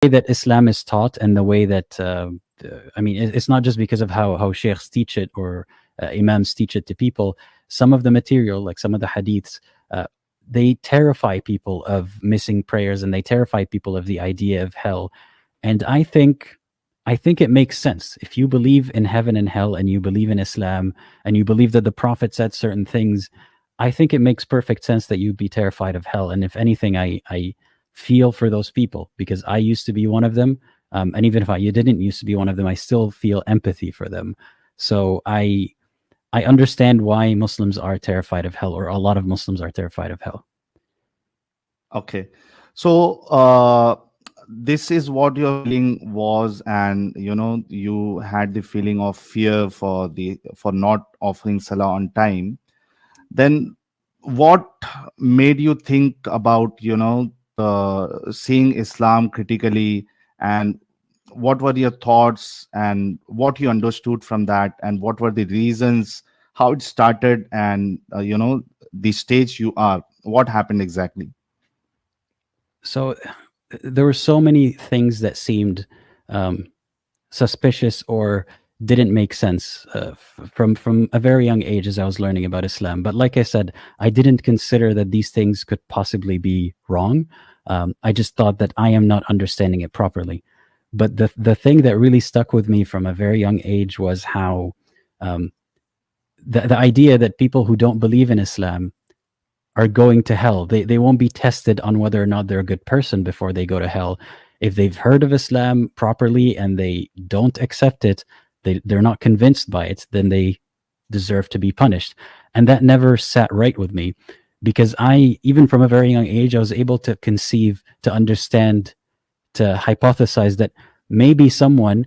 way that Islam is taught and the way that I mean, it's not just because of how sheikhs teach it or imams teach it to people. Some of the material, like some of the hadiths, they terrify people of missing prayers, and they terrify people of the idea of hell. And I think it makes sense. If you believe in heaven and hell, and you believe in Islam, and you believe that the Prophet said certain things, I think it makes perfect sense that you'd be terrified of hell. And if anything, I feel for those people, because I used to be one of them. And even if you didn't used to be one of them, I still feel empathy for them. So I understand why Muslims are terrified of hell, or a lot of Muslims are terrified of hell. Okay. So this is what your feeling was, and you had the feeling of fear for not offering salah on time. Then what made you think about seeing Islam critically, and what were your thoughts, and what you understood from that, and what were the reasons, how it started, and the stage you are, what happened exactly? So there were so many things that seemed suspicious or didn't make sense from a very young age as I was learning about Islam. But like I said, I didn't consider that these things could possibly be wrong. I just thought that I am not understanding it properly. But the thing that really stuck with me from a very young age was how the idea that people who don't believe in Islam are going to hell. They won't be tested on whether or not they're a good person before they go to hell. If they've heard of Islam properly and they don't accept it, they're not convinced by it, then they deserve to be punished. And that never sat right with me, because even from a very young age, I was able to conceive, to understand, to hypothesize that maybe someone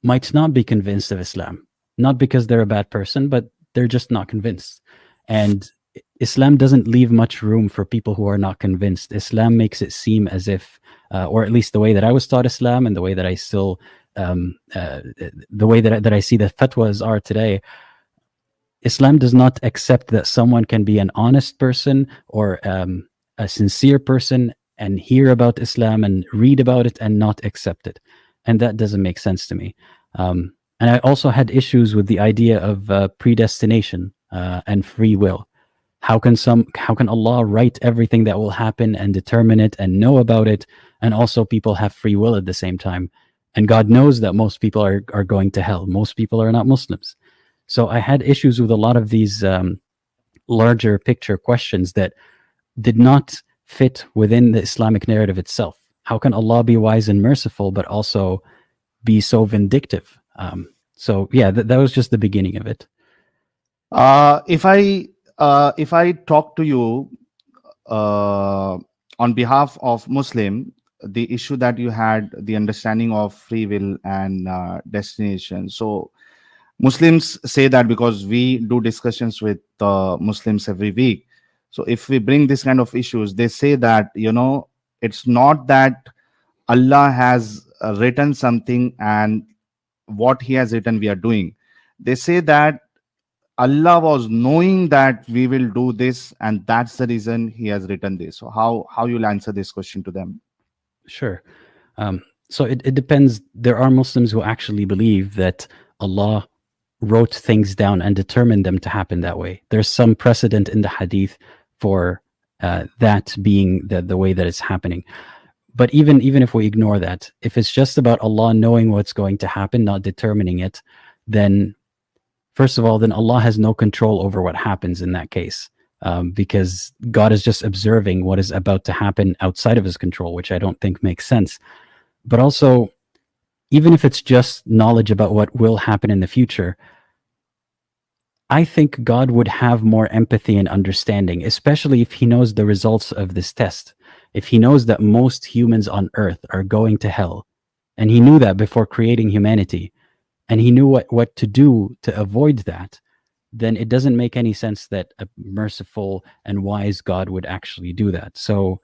might not be convinced of Islam, not because they're a bad person, but they're just not convinced. And Islam doesn't leave much room for people who are not convinced. Islam makes it seem as if, or at least the way that I was taught Islam, and the way that I still, the way that I see the fatwas are today, Islam does not accept that someone can be an honest person or a sincere person and hear about Islam and read about it and not accept it. And that doesn't make sense to me. And I also had issues with the idea of predestination and free will. How can Allah write everything that will happen and determine it and know about it, and also people have free will at the same time? And God knows that most people are going to hell. Most people are not Muslims. So I had issues with a lot of these larger picture questions that did not fit within the Islamic narrative itself. How can Allah be wise and merciful, but also be so vindictive? So yeah, that was just the beginning of it. If I talk to you on behalf of Muslim, the issue that you had, the understanding of free will and destination. So Muslims say that, because we do discussions with Muslims every week. So if we bring this kind of issues, they say that, it's not that Allah has written something and what he has written we are doing. They say that Allah was knowing that we will do this, and that's the reason he has written this. So how you'll answer this question to them? Sure. So it depends. There are Muslims who actually believe that Allah wrote things down and determined them to happen that way. There's some precedent in the hadith for that being the way that it's happening. But even if we ignore that, if it's just about Allah knowing what's going to happen, not determining it, then first of all, then Allah has no control over what happens in that case, because God is just observing what is about to happen outside of his control, which I don't think makes sense. But also, even if it's just knowledge about what will happen in the future, I think God would have more empathy and understanding, especially if he knows the results of this test. If he knows that most humans on earth are going to hell, and he knew that before creating humanity, and he knew what to do to avoid that, then it doesn't make any sense that a merciful and wise God would actually do that. So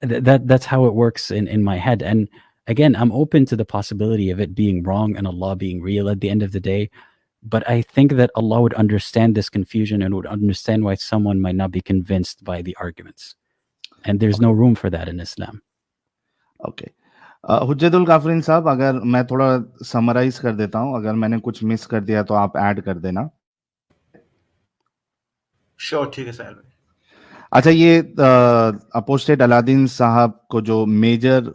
that's how it works in my head. And again, I'm open to the possibility of it being wrong and Allah being real at the end of the day. But I think that Allah would understand this confusion and would understand why someone might not be convinced by the arguments. And there's no room for that in Islam. Okay. حجت الکافرین صاحب، اگر میں تھوڑا summarize کر دیتا ہوں، اگر میں نے کچھ مس کر دیا تو آپ ایڈ کر دینا. شور، ٹھیک ہے ساحل بھائی. اچھا، یہ اپوسٹیٹ الادین صاحب کو جو میجر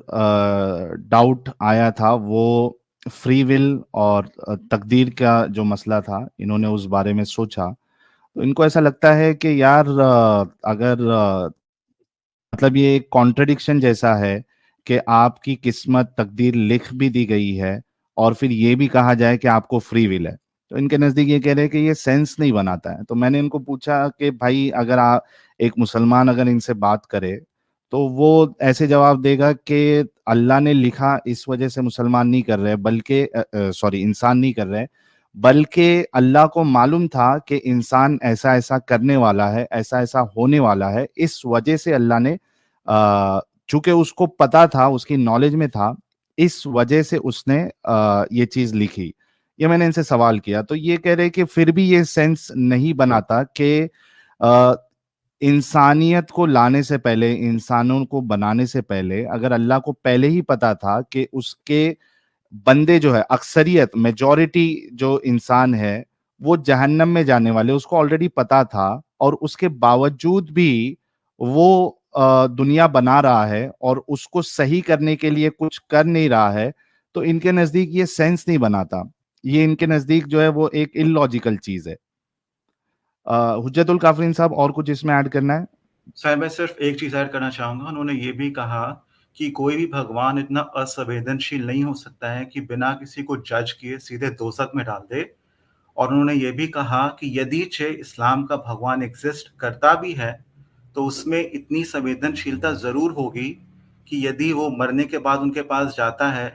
ڈاؤٹ آیا تھا وہ فری ول اور تقدیر کا جو مسئلہ تھا، انہوں نے اس بارے میں سوچا تو ان کو ایسا لگتا ہے کہ یار اگر مطلب یہ ایک کانٹرڈکشن جیسا ہے کہ آپ کی قسمت تقدیر لکھ بھی دی گئی ہے اور پھر یہ بھی کہا جائے کہ آپ کو فری ول ہے. تو ان کے نزدیک یہ کہہ رہے کہ یہ سینس نہیں بناتا ہے. تو میں نے ان کو پوچھا کہ بھائی اگر ایک مسلمان اگر ان سے بات کرے تو وہ ایسے جواب دے گا کہ اللہ نے لکھا اس وجہ سے مسلمان نہیں کر رہے، بلکہ انسان نہیں کر رہے، بلکہ اللہ کو معلوم تھا کہ انسان ایسا ایسا کرنے والا ہے، ایسا ایسا ہونے والا ہے، اس وجہ سے اللہ نے چونکہ اس کو پتا تھا، اس کی نالج میں تھا، اس وجہ سے اس نے یہ چیز لکھی. یہ میں نے ان سے سوال کیا تو یہ کہہ رہے کہ پھر بھی یہ سینس نہیں بناتا کہ انسانیت کو لانے سے پہلے، انسانوں کو بنانے سے پہلے اگر اللہ کو پہلے ہی پتا تھا کہ اس کے بندے جو ہے، اکثریت میجورٹی جو انسان ہے وہ جہنم میں جانے والے، اس کو آلریڈی پتا تھا، اور اس کے باوجود بھی وہ دنیا بنا رہا ہے اور اس کو صحیح کرنے کے لیے کچھ کر نہیں رہا ہے، تو ان کے نزدیک یہ سینس نہیں بناتا. یہ ان کے نزدیک جو ہے وہ ایک illogical چیز ہے. حجت الکافرین صاحب، اور کچھ اس میں ایڈ کرنا ہے؟ ساحل میں صرف ایک چیز ایڈ کرنا چاہوں گا. انہوں نے یہ بھی کہا کہ کوئی بھی بھگوان اتنا اسنویدنشیل نہیں ہو سکتا ہے کہ بنا کسی کو جج کیے سیدھے دوزخ میں ڈال دے. اور انہوں نے یہ بھی کہا کہ یدی اسلام کا بھگوان ایگزسٹ کرتا بھی ہے تو اس میں اتنی سنویدنشیلتا ضرور ہوگی کہ یدی وہ مرنے کے بعد ان کے پاس جاتا ہے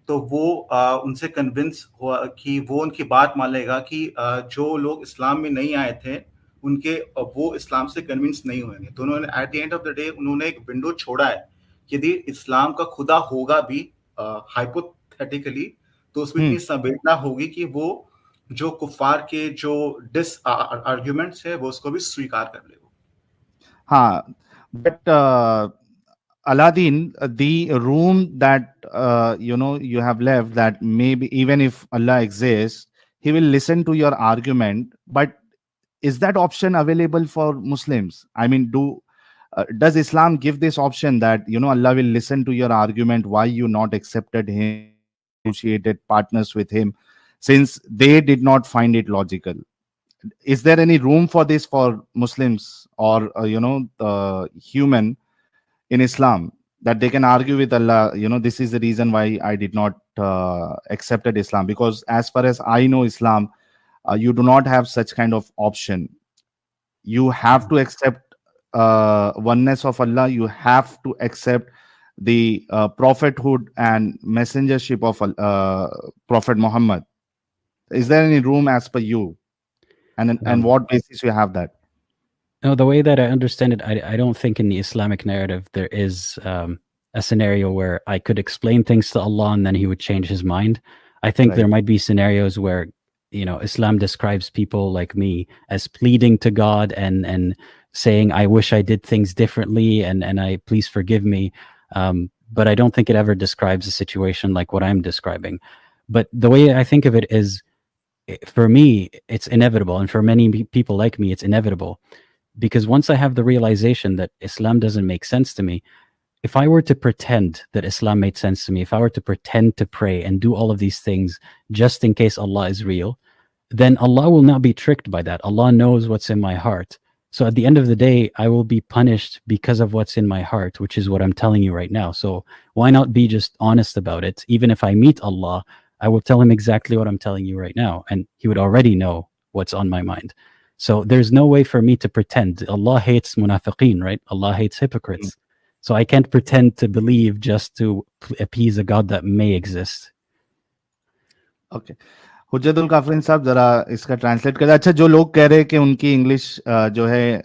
تو وہ ان سے کنونس ہوا کہ وہ ان کی بات مان لے گا کہ جو لوگ اسلام میں نہیں آئے تھے ان کے وہ اسلام سے کنونس نہیں ہوئیں گے. تو انہوں نے at the end of the day انہوں نے ایک ونڈو چھوڑا ہے کہ یدی اسلام کا خدا ہوگا بھی ہائپوتھیٹیکلی تو اس میں اتنی سنویدنا ہوگی کہ وہ جو کفار کے جو ڈس آرگیومنٹس ہے وہ اس کو بھی سویکار کر لے. ہاں، but Aladdin, the room that you have left, that maybe even if Allah exists, he will listen to your argument. But is that option available for Muslims? I mean, does Islam give this option that Allah will listen to your argument why you not accepted him, associated partners with him, since they did not find it logical? Is there any room for this for Muslims or human in Islam, that they can argue with Allah, this is the reason why I did not accepted Islam? Because as far as I know Islam, you do not have such kind of option. You have to accept oneness of Allah. You have to accept the prophethood and messengership of Prophet Muhammad. Is there any room as per you, and what basis you have that? No, the way that I understand it, I don't think in the Islamic narrative there is a scenario where I could explain things to Allah and then he would change his mind. I think Right. there might be scenarios where, Islam describes people like me as pleading to God and saying, I wish I did things differently and I please forgive me. But I don't think it ever describes a situation like what I'm describing. But the way I think of it is, for me, it's inevitable. And for many people like me, it's inevitable. Because once I have the realization that Islam doesn't make sense to me, if I were to pretend that Islam made sense to me, if I were to pretend to pray and do all of these things just in case Allah is real, then Allah will not be tricked by that. Allah knows what's in my heart. So at the end of the day, I will be punished because of what's in my heart, which is what I'm telling you right now. So why not be just honest about it? Even if I meet Allah, I will tell him exactly what I'm telling you right now, and he would already know what's on my mind. So there's no way for me to pretend. Allah hates munafiqeen, right? Allah hates hypocrites. So I can't pretend to believe just to appease a God that may exist. Okay. حجت الکافرین صاحب ذرا اس کا translate کر دیں. اچھا، جو لوگ کہہ رہے کہ ان کی انگلش جو ہے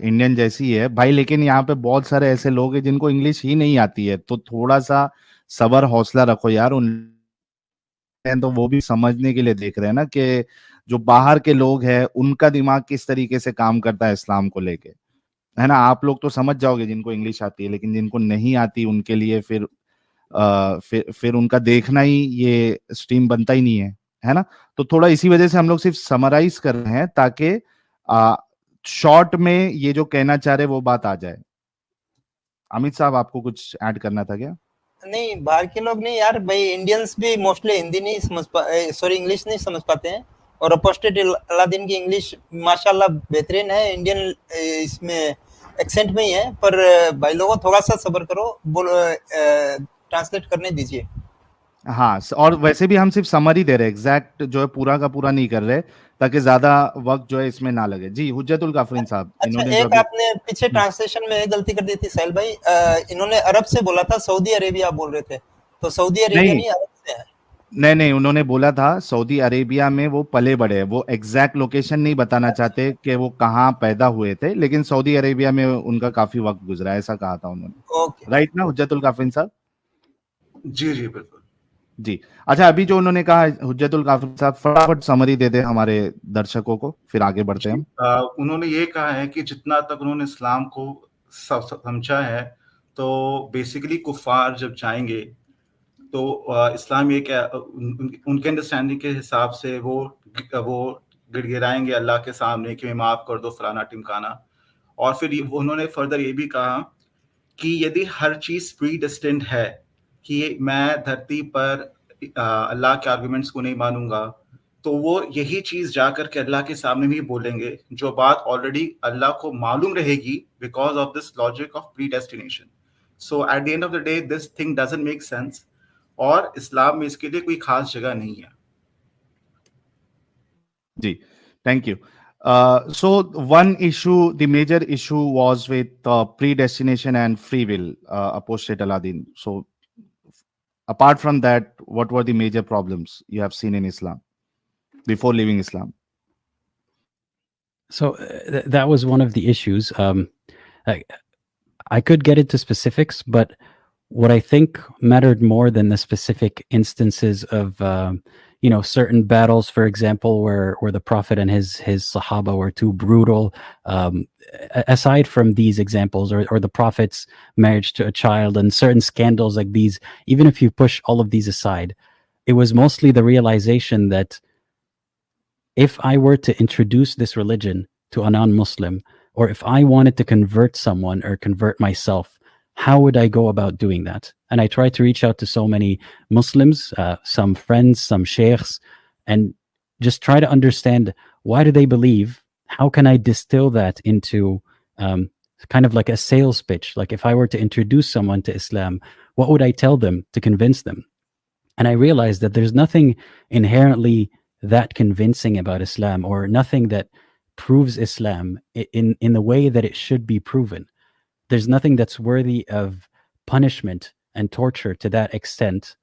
انڈین جیسی ہے بھائی، لیکن یہاں پہ بہت سارے ایسے لوگ ہیں جن کو انگلش ہی نہیں آتی ہے، تو تھوڑا سا صبر حوصلہ رکھو یار. تو وہ بھی سمجھنے کے لیے دیکھ رہے ہیں نا کہ جو باہر کے لوگ ہیں ان کا دماغ کس طریقے سے کام کرتا ہے اسلام کو لے کے، ہے نا. آپ لوگ تو سمجھ جاؤ گے جن کو انگلش آتی ہے، لیکن جن کو نہیں آتی ان کے لیے پھر फिर उनका देखना ही ये स्ट्रीम बनता ही नहीं है ना। तो थोड़ा इसी वजह से हम लोग सिर्फ समराइज कर रहे हैं ताकि शॉर्ट में ये जो कहना चाह रहे वो बात आ जाए। अमित साहब, आपको कुछ ऐड करना था क्या? नहीं, बाहर के लोग नहीं यार, भाई इंडियंस भी मोस्टली हिंदी नहीं समझ सॉरी इंग्लिश नहीं समझ पाते हैं, और अपोस्टेट अलादीन की इंग्लिश माशाल्लाह बेहतरीन है, इंडियन इसमें एक्सेंट में ही है, पर भाई लोगों थोड़ा सा सब्र करो, ट्रांसलेट करने दीजिए। हाँ, और वैसे भी हम सिर्फ समरी दे रहे हैं, एग्जैक्ट जो है पूरा का पूरा नहीं कर रहे, ताकि ज्यादा वक्त जो है इसमें ना लगे। जी हुज्जतुल काफरीन साहब, अच्छा, इन्होंने एक आपने पीछे ट्रांसलेशन में गलती कर दी थी साहिल भाई, इन्होंने अरब से बोला था, सऊदी अरेबिया बोल रहे थे, तो सऊदी अरेबिया नहीं अरब से है। नहीं, उन्होंने बोला था सऊदी अरेबिया में वो पले बड़े, वो एग्जैक्ट लोकेशन नहीं बताना चाहते कि वो कहाँ पैदा हुए थे, लेकिन सऊदी अरेबिया में उनका काफी वक्त गुजरा, ऐसा कहा था उन्होंने। राइट ना हुज्जतुल काफरीन साहब? जी जी बिल्कुल जी। अच्छा, अभी जो उन्होंने कहा हुज्जतुल काफरीन साहब, फटाफट समरी दे दे हमारे दर्शकों को, फिर आगे बढ़ते हैं हम। उन्होंने ये कहा है कि जितना तक उन्होंने इस्लाम को समझा है, तो बेसिकली कुफार जब जाएंगे तो इस्लाम ये क्या उनके अंडरस्टैंडिंग के हिसाब से वो गिड़गिड़ाएंगे अल्लाह के सामने कि मैं माफ कर दो फलाना टिमकाना। और फिर उन्होंने फर्दर ये भी कहा कि यदि हर चीज प्रीडेस्टिन्ड है कि मैं धरती पर अल्लाह के आर्गुमेंट्स को नहीं मानूंगा, तो वो यही चीज जाकर के अल्लाह के सामने भी बोलेंगे, जो बात ऑलरेडी अल्लाह को मालूम रहेगी because of this logic of predestination. So at the end of the day this thing doesn't make sense, और इस्लाम में इसके लिए कोई खास जगह नहीं है। जी, thank you. So one issue, the major issue was with predestination and free will, apostate Aladdin. So apart from that, what were the major problems you have seen in Islam before leaving Islam? So that was one of the issues. I could get into specifics, but what I think mattered more than the specific instances of certain battles, for example, where the Prophet and his Sahaba were too brutal. Aside from these examples, or the Prophet's marriage to a child and certain scandals like these, even if you push all of these aside, it was mostly the realization that if I were to introduce this religion to a non-Muslim, or if I wanted to convert someone or convert myself, how would I go about doing that? And I tried to reach out to so many Muslims, some friends, some sheikhs, and just try to understand, why do they believe? How can I distill that into kind of like a sales pitch? Like if I were to introduce someone to Islam, what would I tell them to convince them? And I realized that there's nothing inherently that convincing about Islam, or nothing that proves Islam in the way that it should be proven. There's nothing that's worthy of punishment and torture to that extent.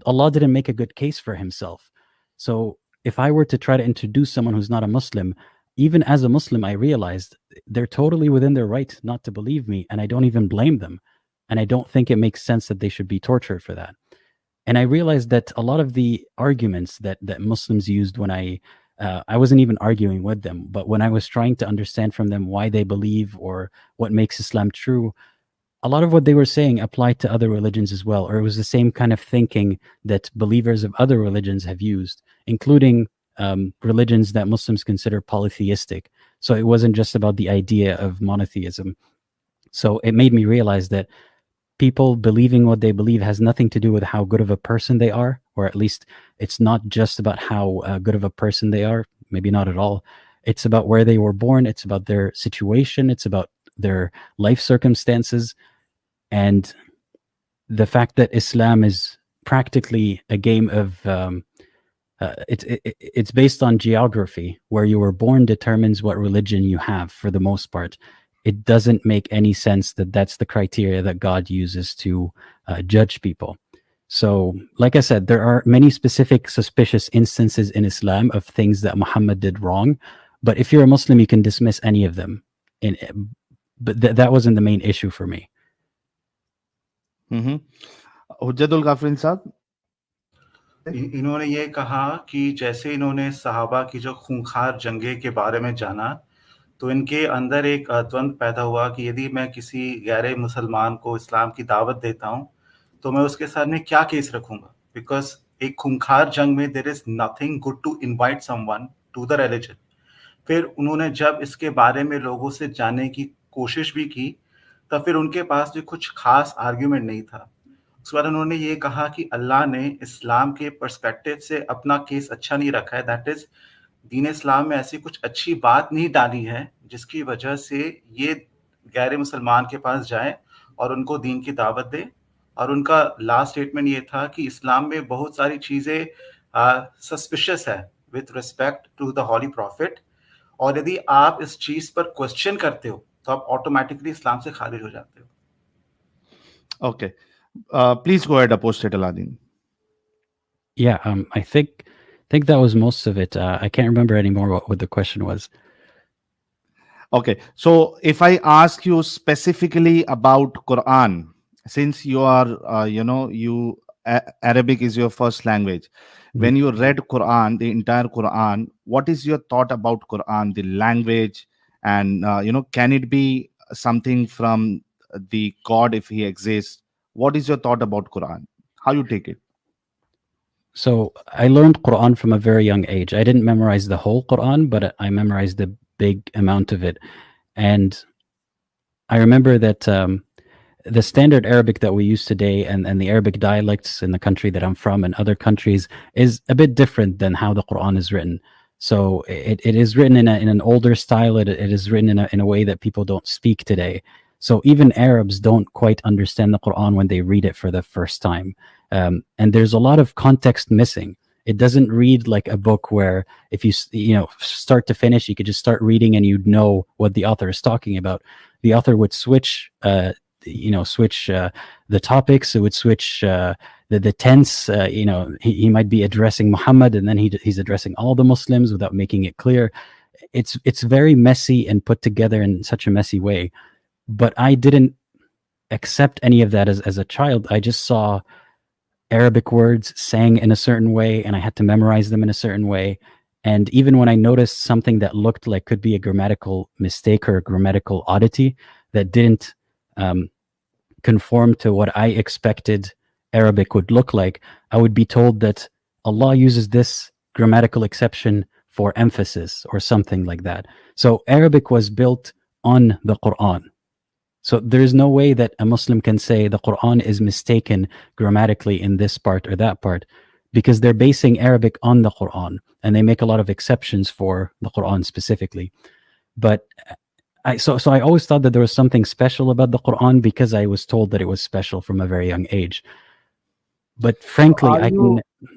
Allah didn't make a good case for himself. So if I were to try to introduce someone who's not a Muslim, even as a Muslim, I realized they're totally within their right not to believe me, and I don't even blame them. And I don't think it makes sense that they should be tortured for that. And I realized that a lot of the arguments that Muslims used when I wasn't even arguing with them, but when I was trying to understand from them why they believe or what makes Islam true, a lot of what they were saying applied to other religions as well, or it was the same kind of thinking that believers of other religions have used, including religions that Muslims consider polytheistic. So it wasn't just about the idea of monotheism. So it made me realize that people believing what they believe has nothing to do with how good of a person they are, or at least it's not just about how good of a person they are, maybe not at all. It's about where they were born, it's about their situation, it's about their life circumstances, and the fact that Islam is practically a game of it's based on geography. Where you were born determines what religion you have, for the most part. It doesn't make any sense that that's the criteria that God uses to judge people. So, like I said, there are many specific suspicious instances in Islam of things that Muhammad did wrong. But if you're a Muslim, you can dismiss any of them. But that wasn't the main issue for me. हुज्जतुल काफरीन साहब, इन्होंने ये कहा कि जैसे इन्होंने सहाबा की जो खूंखार जंगे के बारे में जाना, तो इनके अंदर एक द्वंद पैदा हुआ कि यदि मैं किसी गैर मुसलमान को इस्लाम की दावत देता हूँ, तो मैं उसके सामने क्या केस रखूंगा? बिकॉज एक खूंखार जंग में there is nothing good to invite someone to the religion. फिर उन्होंने जब इसके बारे में लोगों से जानने की कोशिश भी की, तब फिर उनके पास भी कुछ खास आर्ग्यूमेंट नहीं था। उसके बाद उन्होंने ये कहा कि अल्लाह ने इस्लाम के पर्सपेक्टिव से अपना केस अच्छा नहीं रखा है, दैट इज दीन इस्लाम में ऐसी कुछ अच्छी बात नहीं डाली है जिसकी वजह से ये गैर मुसलमान के पास जाए और उनको दीन की दावत दे। और उनका लास्ट स्टेटमेंट ये था कि इस्लाम में बहुत सारी चीज़ें सस्पिशियस है with respect to the holy prophet, और यदि आप इस चीज़ पर क्वेश्चन करते हो तो आप ऑटोमेटिकली इस्लाम से खारिज हो जाते हो। Okay. Please go ahead, Apostate Aladin. Yeah, I think that was most of it. I can't remember anymore what the question was. Okay, so if I ask you specifically about Quran, since you are, Arabic is your first language. When you read Quran, the entire Quran, what is your thought about Quran, the language, and can it be something from the God if He exists? What is your thought about Quran? How you take it? So I learned Quran from a very young age. I didn't memorize the whole Quran, but I memorized a big amount of it. And I remember that the standard Arabic that we use today and the Arabic dialects in the country that I'm from and other countries is a bit different than how the Quran is written. So it is written in an older style. It is written in a way that people don't speak today. So even Arabs don't quite understand the Quran when they read it for the first time. And there's a lot of context missing. It doesn't read like a book where if you start to finish, you could just start reading and you'd know what the author is talking about. The author would switch the topics. It would switch the tense. He might be addressing Muhammad and then he's addressing all the Muslims without making it clear. It's very messy and put together in such a messy way. But I didn't accept any of that as a child. I just saw Arabic words sang in a certain way and I had to memorize them in a certain way. And even when I noticed something that looked like could be a grammatical mistake or a grammatical oddity that didn't conform to what I expected Arabic would look like, I would be told that Allah uses this grammatical exception for emphasis or something like that. So Arabic was built on the Quran. So there's no way that a Muslim can say the Quran is mistaken grammatically in this part or that part, because they're basing Arabic on the Quran and they make a lot of exceptions for the Quran specifically. But I always thought that there was something special about the Quran because I was told that it was special from a very young age. But frankly,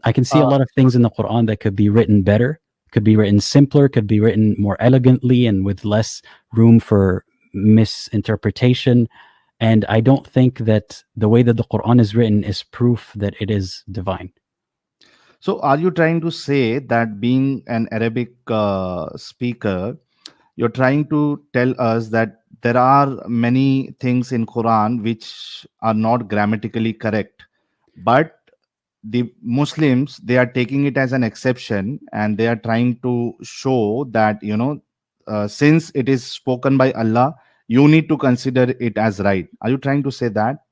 I can see a lot of things in the Quran that could be written better, could be written simpler, could be written more elegantly and with less room for misinterpretation. And I don't think that the way that the Quran is written is proof that it is divine. So are you trying to say that being an Arabic speaker, you're trying to tell us that there are many things in Quran which are not grammatically correct, but the Muslims, they are taking it as an exception and they are trying to show that, since it is spoken by Allah, you need to consider it as right. Are you trying to say that?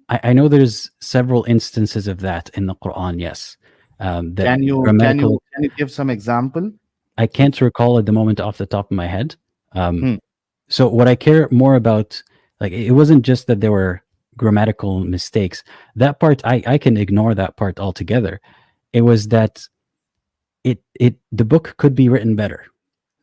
I know there's several instances of that in the Quran, yes. Can you give some example? I can't recall at the moment off the top of my head. So what I care more about, like, it wasn't just that there were grammatical mistakes. That part, I can ignore that part altogether. It was that the book could be written better.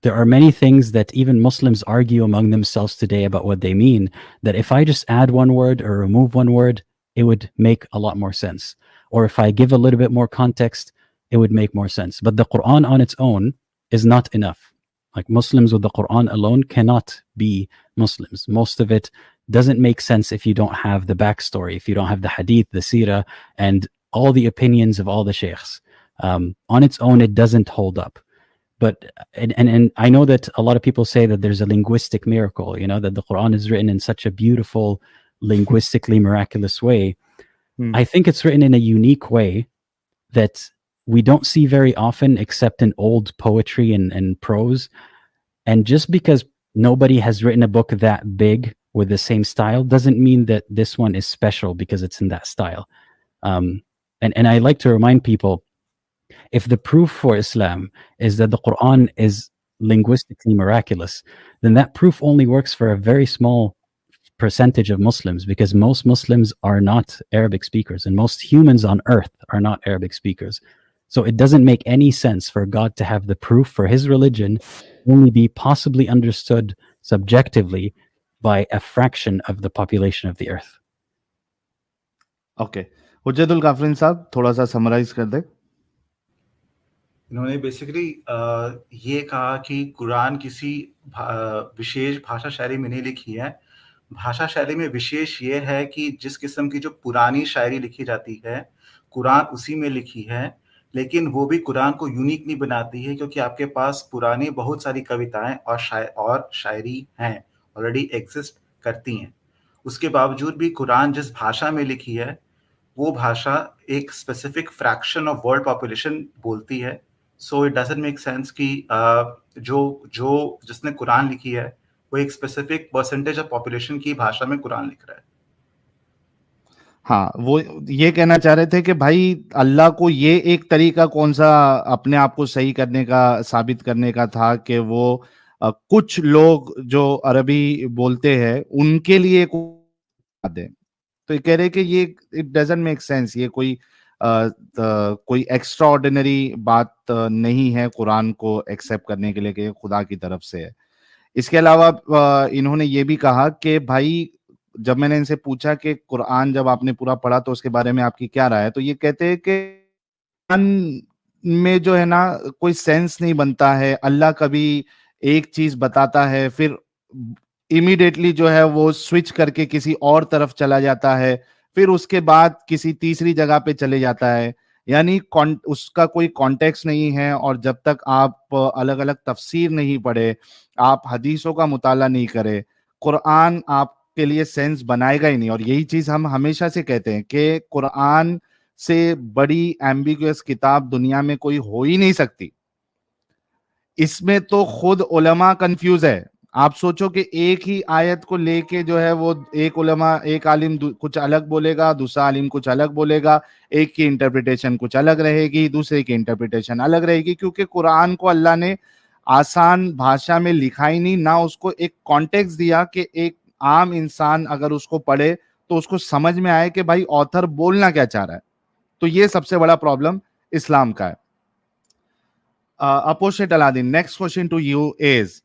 There are many things that even Muslims argue among themselves today about what they mean, that if I just add one word or remove one word, it would make a lot more sense. Or if I give a little bit more context, it would make more sense. But the Quran on its own is not enough. Like, Muslims with the Quran alone cannot be Muslims. Most of it doesn't make sense if you don't have the backstory, if you don't have the hadith, the seerah, and all the opinions of all the sheikhs. On its own, it doesn't hold up. But and I know that a lot of people say that there's a linguistic miracle, that the Quran is written in such a beautiful, linguistically miraculous way. I think it's written in a unique way that we don't see very often except in old poetry and prose. And just because nobody has written a book that big with the same style doesn't mean that this one is special because it's in that style. And I like to remind people, if the proof for Islam is that the Quran is linguistically miraculous, then that proof only works for a very small percentage of Muslims, because most Muslims are not Arabic speakers, and most humans on earth are not Arabic speakers. So it doesn't make any sense for God to have the proof for his religion only be possibly understood subjectively by a fraction of the population of the earth. Okay. हुज्जतुल काफरीन साहब थोड़ा सा summarise कर दे. इन्होंने basically ये कहा कि कुरान किसी विशेष भाषा शैली में नहीं लिखी है. भाषा शैली में विशेष ये है कि जिस किस्म की जो पुरानी शायरी लिखी जाती है, कुरान उसी में लिखी है, लेकिन वो भी कुरान को यूनिक नहीं बनाती है, क्योंकि आपके पास पुरानी बहुत सारी कविताएं और शायरी हैं, ऑलरेडी एग्जिस्ट करती हैं. उसके बावजूद भी कुरान जिस भाषा में लिखी है, वो भाषा एक specific fraction of world population बोलती है. So it doesn't make sense कि जो जिसने कुरान लिखी है वो एक स्पेसिफिक परसेंटेज ऑफ पॉपुलेशन की भाषा में कुरान लिख रहा है. हाँ, वो ये कहना चाह रहे थे कि भाई अल्लाह को ये एक तरीका कौन सा अपने आप को सही करने का, साबित करने का था कि वो कुछ लोग जो अरबी बोलते हैं उनके लिए दे. तो ये कह रहे कि ये इट डजंट मेक सेंस, ये कोई एक्स्ट्रा ऑर्डिनरी बात नहीं है कुरान को एक्सेप्ट करने के लिए कि खुदा की तरफ से है. इसके अलावा इन्होंने ये भी कहा कि भाई जब मैंने इनसे पूछा कि कुरान जब आपने पूरा पढ़ा तो उसके बारे में आपकी क्या राय है, तो ये कहते हैं कि कुरान में जो है ना कोई सेंस नहीं बनता है. अल्लाह कभी एक चीज बताता है, फिर इमीडिएटली जो है वो स्विच करके किसी और तरफ चला जाता है, फिर उसके बाद किसी तीसरी जगह पे चले जाता है. यानी उसका कोई कॉन्टेक्स्ट नहीं है. और जब तक आप अलग अलग तफसीर नहीं पढ़े, आप हदीसों का मुताला नहीं करे, कुरान आपके लिए सेंस बनाएगा ही नहीं. और यही चीज हम हमेशा से कहते हैं कि कुरान से बड़ी एम्बिगुअस किताब दुनिया में कोई हो ही नहीं सकती. इसमें तो खुद उलमा कंफ्यूज है. आप सोचो कि एक ही आयत को लेके जो है वो एक आलिम कुछ अलग बोलेगा, दूसरा आलिम कुछ अलग बोलेगा, एक की इंटरप्रिटेशन कुछ अलग रहेगी, दूसरे की इंटरप्रिटेशन अलग रहेगी, क्योंकि कुरान को अल्लाह ने आसान भाषा में लिखा ही नहीं, ना उसको एक कॉन्टेक्स्ट दिया कि एक आम इंसान अगर उसको पढ़े तो उसको समझ में आए कि भाई ऑथर बोलना क्या चाह रहा है. तो ये सबसे बड़ा प्रॉब्लम इस्लाम का है. Apostate Aladdin, next question to you is,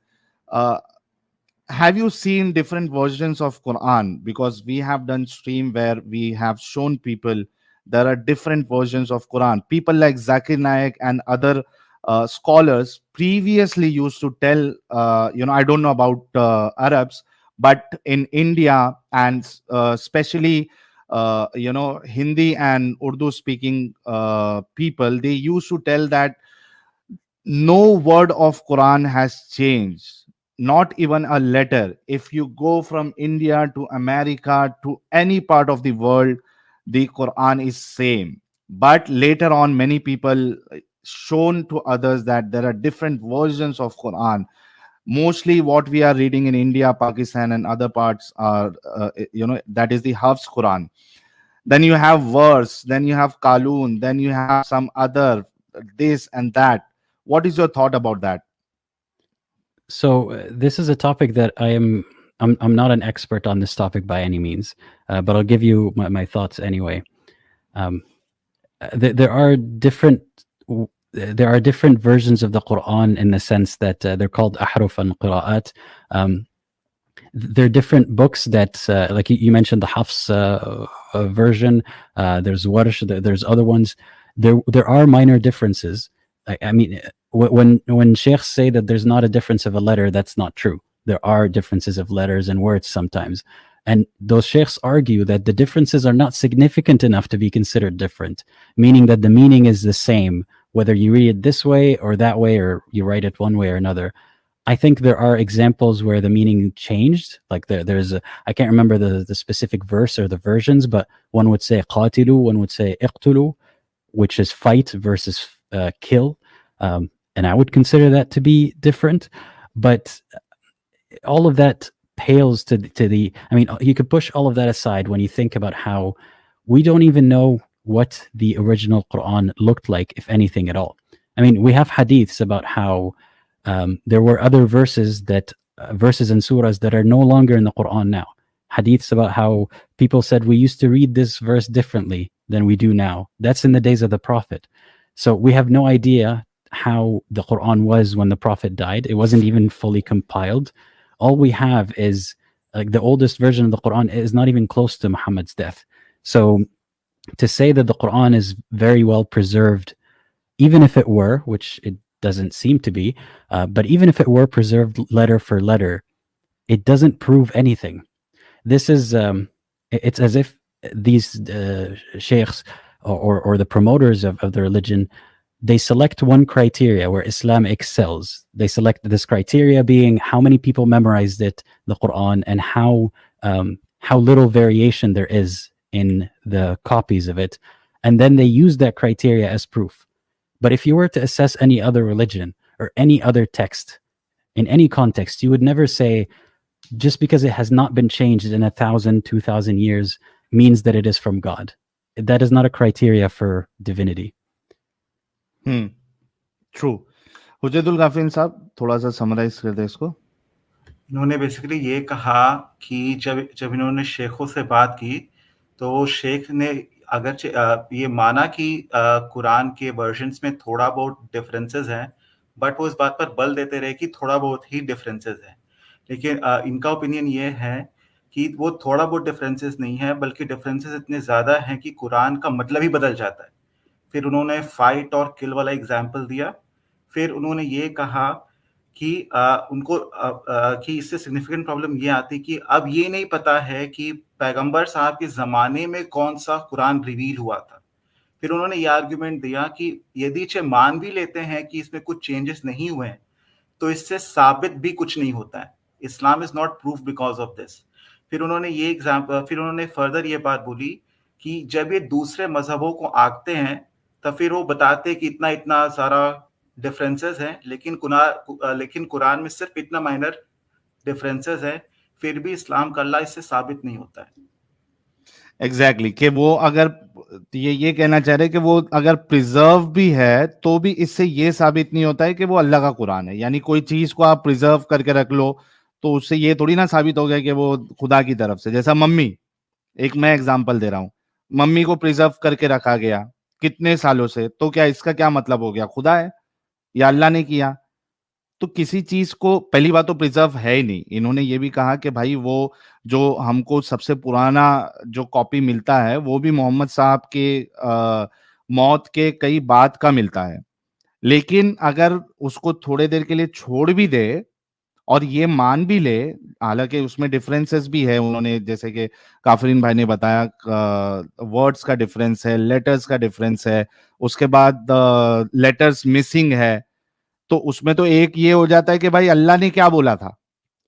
have you seen different versions of Quran? Because we have done stream where we have shown people there are different versions of Quran. People like Zakir Naik and other scholars previously used to tell, I don't know about Arabs, but in India and especially Hindi and Urdu speaking people, they used to tell that no word of Quran has changed, not even a letter. If you go from India to America to any part of the world, the Quran is same. But later on, many people shown to others that there are different versions of Quran. Mostly what we are reading in India, Pakistan and other parts are that is the Hafs Quran. Then you have verse, then you have Qalun, then you have some other this and that. What is your thought about that? So this is a topic that I'm not an expert on this topic by any means, but I'll give you my thoughts anyway. There are different versions of the Quran in the sense that they're called ahruf and qira'at. They're different books that, like you mentioned, the Hafs version. There's Warsh. There's other ones. There are minor differences. I mean, when sheikhs say that there's not a difference of a letter, that's not true. There are differences of letters and words sometimes. And those sheikhs argue that the differences are not significant enough to be considered different, meaning that the meaning is the same, whether you read it this way or that way, or you write it one way or another. I think there are examples where the meaning changed. Like there's I can't remember the specific verse or the versions, but one would say qatilu, one would say iqtulu, which is fight versus kill. And I would consider that to be different. But all of that pales to the I mean, you could push all of that aside when you think about how we don't even know what the original Quran looked like, if anything at all. I mean, we have hadiths about how there were other verses and surahs that are no longer in the Quran now. Hadiths about how people said we used to read this verse differently than we do now. That's in the days of the Prophet. So we have no idea how the Quran was when the Prophet died. It wasn't even fully compiled. All we have is like the oldest version of the Quran is not even close to Muhammad's death. So to say that the Quran is very well preserved, even if it were, which it doesn't seem to be, but even if it were preserved letter for letter, it doesn't prove anything. This is, it's as if these sheikhs or the promoters of the religion, they select one criteria where Islam excels. They select this criteria being how many people memorized it, the Quran, and how little variation there is in the copies of it. And then they use that criteria as proof. But if you were to assess any other religion or any other text in any context, you would never say, just because it has not been changed in 1,000, 2,000 years means that it is from God. That is not a criteria for divinity. True. हुजैतुल गाफिन साहब थोड़ा सा summarise कर दे इसको. इन्होंने basically ये कहा कि जब इन्होंने शेखों से बात की तो शेख ने अगर ये माना कि कुरान के वर्जन्स में थोड़ा बहुत डिफरेंसेस हैं, बट वो इस बात पर बल देते रहे कि थोड़ा बहुत ही डिफरेंसेस हैं. लेकिन इनका ओपिनियन ये है कि वो थोड़ा बहुत डिफरेंसेस नहीं है, बल्कि डिफरेंसेस इतने ज़्यादा हैं कि कुरान का मतलब ही बदल जाता है. फिर उन्होंने फाइट और किल वाला एग्जाम्पल दिया. फिर उन्होंने ये कहा कि उनको कि इससे सिग्निफिकेंट प्रॉब्लम ये आती कि अब ये नहीं पता है कि पैगंबर साहब के ज़माने में कौन सा कुरान रिवील हुआ था. फिर उन्होंने ये आर्ग्यूमेंट दिया कि यदि मान भी लेते हैं कि इसमें कुछ चेंजेस नहीं हुए हैं, तो इससे साबित भी कुछ नहीं होता है. Islam is not proof because of this. फिर उन्होंने फर्दर ये बात बोली कि जब ये दूसरे मजहबों को आंकते हैं तो फिर वो बताते कि इतना इतना सारा डिफरेंसेस हैं, लेकिन कुरान में सिर्फ इतना माइनर डिफरेंसेस हैं, फिर भी इस्लाम का अल्लाह इससे साबित नहीं होता है. एग्जैक्टली कि वो अगर ये कहना चाह रहे कि वो अगर प्रिजर्व भी है तो भी इससे ये साबित नहीं होता है कि वो अल्लाह का कुरान है. यानी कोई चीज को आप प्रिजर्व करके रख लो तो उससे ये थोड़ी ना साबित हो गया कि वो खुदा की तरफ से. जैसा मम्मी, एक मैं एग्जांपल दे रहा हूं, मम्मी को प्रिजर्व करके रखा गया कितने सालों से, तो क्या इसका क्या मतलब हो गया खुदा है या अल्लाह ने किया? तो किसी चीज को पहली बात तो प्रिजर्व है ही नहीं. इन्होंने ये भी कहा कि भाई वो जो हमको सबसे पुराना जो कॉपी मिलता है वो भी मोहम्मद साहब के मौत के कई बाद का मिलता है. लेकिन अगर उसको थोड़े देर के लिए छोड़ भी दे और ये मान भी ले, हालांकि उसमें डिफरेंसेस भी है, उन्होंने जैसे कि काफरीन भाई ने बताया वर्ड्स का डिफरेंस है, लेटर्स का डिफरेंस है, उसके बाद लेटर्स मिसिंग है, तो उसमें तो एक ये हो जाता है कि भाई अल्लाह ने क्या बोला था,